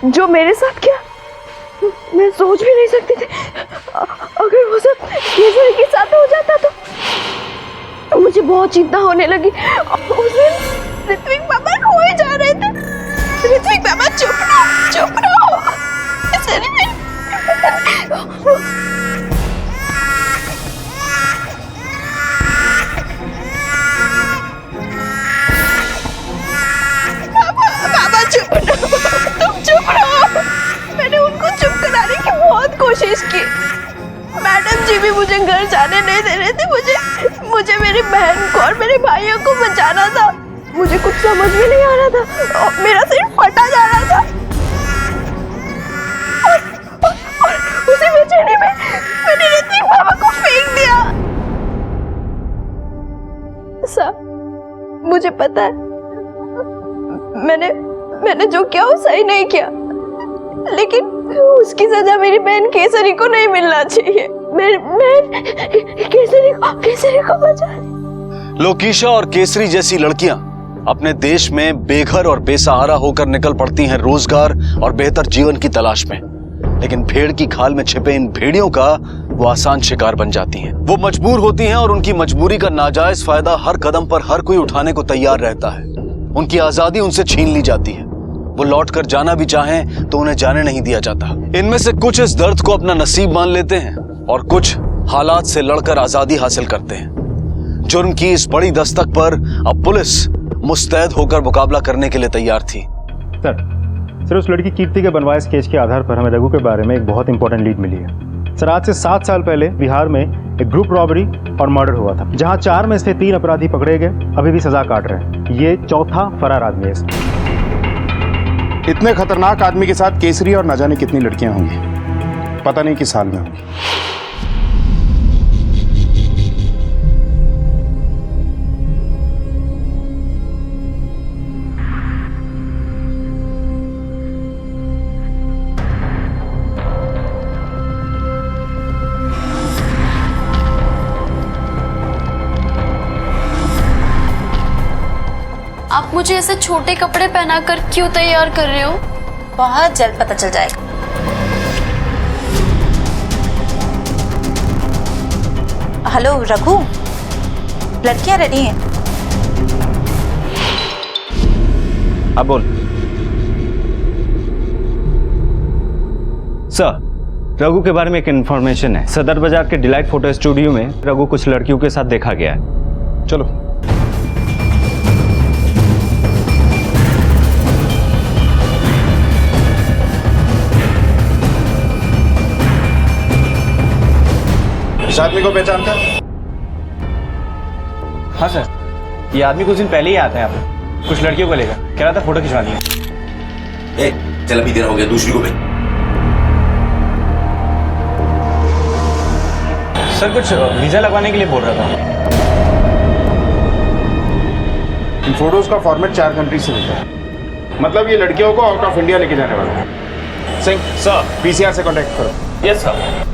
जो मेरे साथ किया मैं सोच भी नहीं सकती थी अगर वो सब केसरी के साथ हो जाता तो मुझे बहुत चिंता होने लगी। उस दिन ऋत्विक पापा खोए जा रहे थे। ऋत्विक पापा चुप रहो। पापा चुप रहो, तुम चुप रहो। मैंने उनको चुप कराने की बहुत कोशिश की। मैडम जी भी मुझे घर जाने नहीं दे रहे थे। मुझे मेरी बहन को और मेरे भाइयों को बचाना था। मुझे कुछ समझ में नहीं आ रहा था और मेरा सिर फटा जा रहा था। और उसी बेचैनी में मैंने ऋत्विक पापा को फेंक दिया। साहब, मुझे पता है मैंने जो किया वो सही नहीं किया, लेकिन उसकी सजा मेरी बहन केसरी को नहीं मिलना चाहिए। मैं केसरी को बचा। लोकीशा और केसरी जैसी लड़कियां अपने देश में बेघर और बेसहारा होकर निकल पड़ती हैं रोजगार और बेहतर जीवन की तलाश में, लेकिन भेड़ की खाल में छिपे इन भेड़ियों का वो आसान शिकार बन जाती हैं। वो मजबूर होती हैं और उनकी मजबूरी का नाजायज फायदा हर कदम पर हर कोई उठाने को तैयार रहता है। उनकी आजादी उनसे छीन ली जाती है। वो लौट कर जाना भी चाहें तो उन्हें जाने नहीं दिया जाता। इनमें से कुछ इस दर्द को अपना नसीब मान लेते हैं और कुछ हालात से लड़कर आजादी हासिल करते हैं। जुर्म की इस बड़ी दस्तक पर अब पुलिस मुस्तैद होकर मुकाबला करने के लिए तैयार थी। सर उस लड़की कीर्ति के बनवाए इस केस के आधार पर हमें रघु के बारे में एक बहुत इंपॉर्टेंट लीड मिली है। सर आज से 7 साल पहले बिहार में एक ग्रुप रॉबरी और मर्डर हुआ था, जहां 4 में से 3 अपराधी पकड़े गए, अभी भी सजा काट रहे हैं। ये चौथा फरार आदमी है। इतने खतरनाक आदमी के साथ केसरी और न जाने कितनी लड़कियां होंगी, पता नहीं किस हाल में होंगी। आप मुझे ऐसे छोटे कपड़े पहनाकर क्यों तैयार कर रहे हो? बहुत जल्द पता चल जाएगा। हेलो रघु, लड़कियां रेडी हैं। अब बोल। सर, रघु के बारे में एक इन्फॉर्मेशन है। सदर बाजार के डिलाइट फोटो स्टूडियो में रघु कुछ लड़कियों के साथ देखा गया है। चलो। इस आदमी को पहचानता है? हाँ सर, ये आदमी कुछ दिन पहले ही आता है यहाँ पे, कुछ लड़कियों को लेकर कह रहा था फोटो खिंचवानी है। चल अभी देर हो गया, दूसरी को भी। सर कुछ वीजा लगवाने के लिए बोल रहा था। इन फोटोज का फॉर्मेट 4 कंट्री से होता है, मतलब ये लड़कियों को आउट ऑफ इंडिया लेके जाने वाला है। सिंह सर, पीसीआर से कांटेक्ट करो। Yes sir.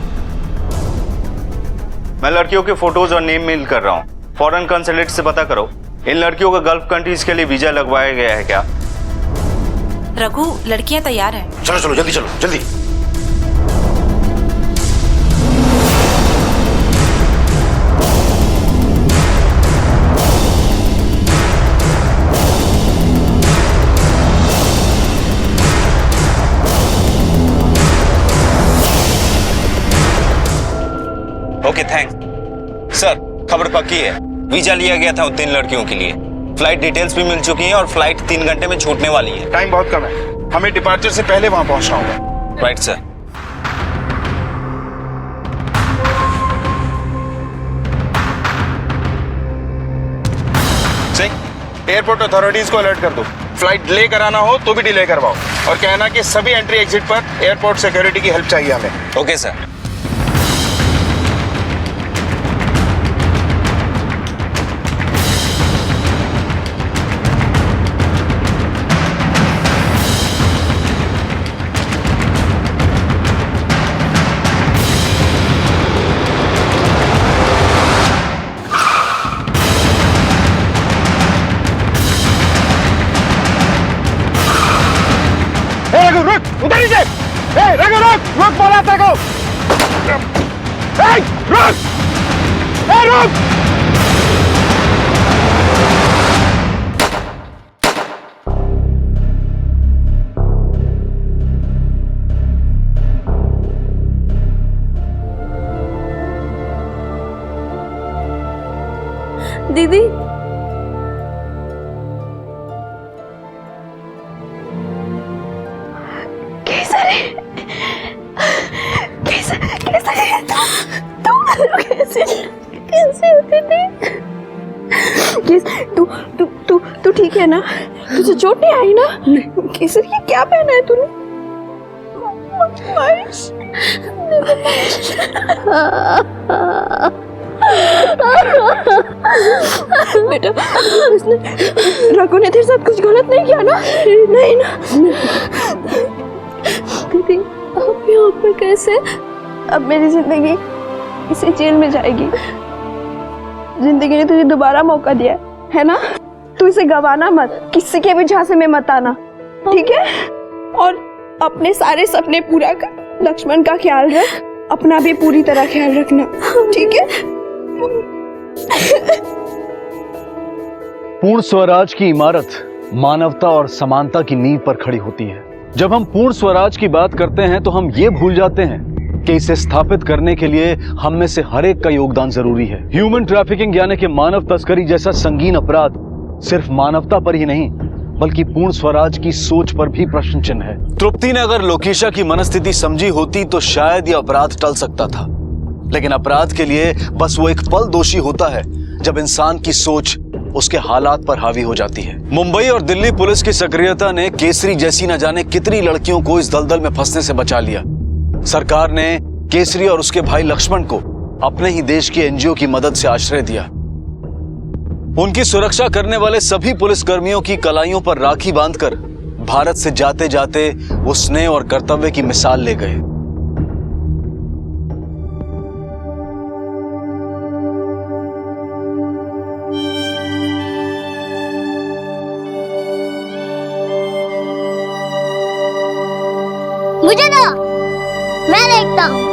मैं लड़कियों के फोटोज और नेम मेल कर रहा हूँ। फॉरेन कंसुलेट से पता करो इन लड़कियों का गल्फ कंट्रीज के लिए वीजा लगवाया गया है क्या। रघु, लड़कियां तैयार हैं। चलो चलो जल्दी, चलो जल्दी। Okay thanks sir. खबर पक्की है, वीजा लिया गया था उन 3 लड़कियों के लिए। फ्लाइट डिटेल्स भी मिल चुकी हैं और फ्लाइट 3 घंटे में छूटने वाली है। टाइम बहुत कम है, हमें डिपार्चर से पहले वहां पहुंचना होगा। Right sir. Singh, airport authorities को अलर्ट कर दो। फ्लाइट डिले कराना हो तो भी डिले करवाओ और कहना कि सभी एंट्री एग्जिट पर एयरपोर्ट सिक्योरिटी की हेल्प चाहिए हमें। Okay sir. उधर नीचे। रघु रुक रुक बोला तेरे को रुक रुक दीदी कैसा रे कैसा कैसा है तुम कैसे कैसे होते थे तू तू तू तू ठीक है ना? तुझे चोट नहीं आई ना? केसर ये क्या पहना है तूने? बेटा रघु ने तेरे साथ कुछ गलत नहीं किया ना? नहीं ना दीदी, अब यहाँ पर कैसे? अब मेरी जिंदगी इसी जेल में जाएगी। जिंदगी ने तुझे दोबारा मौका दिया है ना? तू इसे गवाना मत, किसी के भी झांसे में मत आना, ठीक है? और अपने सारे सपने पूरा कर, लक्ष्मण का ख्याल रख, अपना भी पूरी तरह ख्याल रखना, ठीक है? पूर्ण स्वराज की इमारत मानवता और समानता की नींव पर खड़ी होती है। जब हम पूर्ण स्वराज की बात करते हैं तो हम ये भूल जाते हैं कि इसे स्थापित करने के लिए हम में से हर एक का योगदान जरूरी है। ह्यूमन ट्रैफिकिंग यानी कि मानव तस्करी जैसा संगीन अपराध सिर्फ मानवता पर ही नहीं बल्कि पूर्ण स्वराज की सोच पर भी प्रश्न चिन्ह है। तृप्ति ने अगर लोकेशा की मनस्थिति समझी होती तो शायद यह अपराध टल सकता था, लेकिन अपराध के लिए बस वो एक पल दोषी होता है जब इंसान की सोच उसके हालात पर हावी हो जाती है। मुंबई और दिल्ली पुलिस की सक्रियता ने केसरी जैसी न जाने कितनी लड़कियों को इस दलदल में फंसने से बचा लिया। सरकार ने केसरी और उसके भाई लक्ष्मण को अपने ही देश के एनजीओ की मदद से आश्रय दिया। उनकी सुरक्षा करने वाले सभी पुलिस कर्मियों की कलाइयों पर राखी बांधकर भारत से जाते जाते वो स्नेह और कर्तव्य की मिसाल ले गए। मुझे दो, मैं देखता हूँ।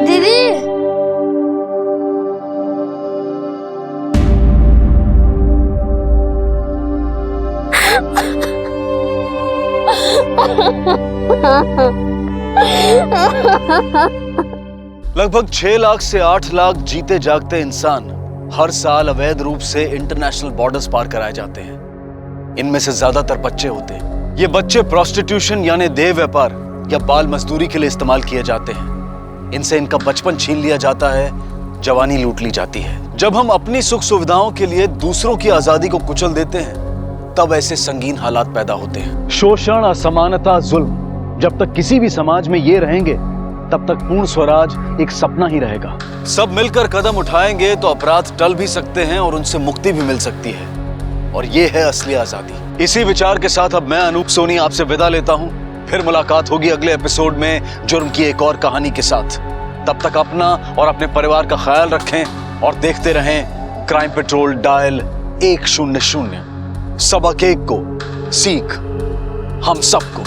दीदी लगभग 6 लाख से 8 लाख जीते जागते इंसान हर साल अवैध रूप से इंटरनेशनल बॉर्डर्स पार कराए जाते हैं। इनमें से ज्यादातर बच्चे होते हैं। ये बच्चे प्रोस्टिट्यूशन यानी देह व्यापार या बाल मजदूरी के लिए इस्तेमाल किए जाते हैं। इनसे इनका बचपन छीन लिया जाता है, जवानी लूट ली जाती है। जब हम अपनी सुख सुविधाओं के लिए दूसरों की आजादी को कुचल देते हैं तब ऐसे संगीन हालात पैदा होते हैं। शोषण, असमानता, जुल्म, जब तक किसी भी समाज में ये रहेंगे तब तक पूर्ण स्वराज एक सपना ही रहेगा। सब मिलकर कदम उठाएंगे तो अपराध टल भी सकते हैं और उनसे मुक्ति भी मिल सकती है, और ये है असली आजादी। इसी विचार के साथ अब मैं अनूप सोनी आपसे विदा लेता हूं। फिर मुलाकात होगी अगले एपिसोड में जुर्म की एक और कहानी के साथ। तब तक अपना और अपने परिवार का ख्याल रखें और देखते रहें क्राइम पेट्रोल डायल 100। सबक एक को सीख हम सबको।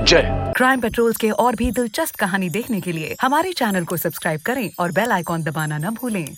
जय। क्राइम पेट्रोल के और भी दिलचस्प कहानी देखने के लिए हमारे चैनल को सब्सक्राइब करें और बेल आइकॉन दबाना न भूलें।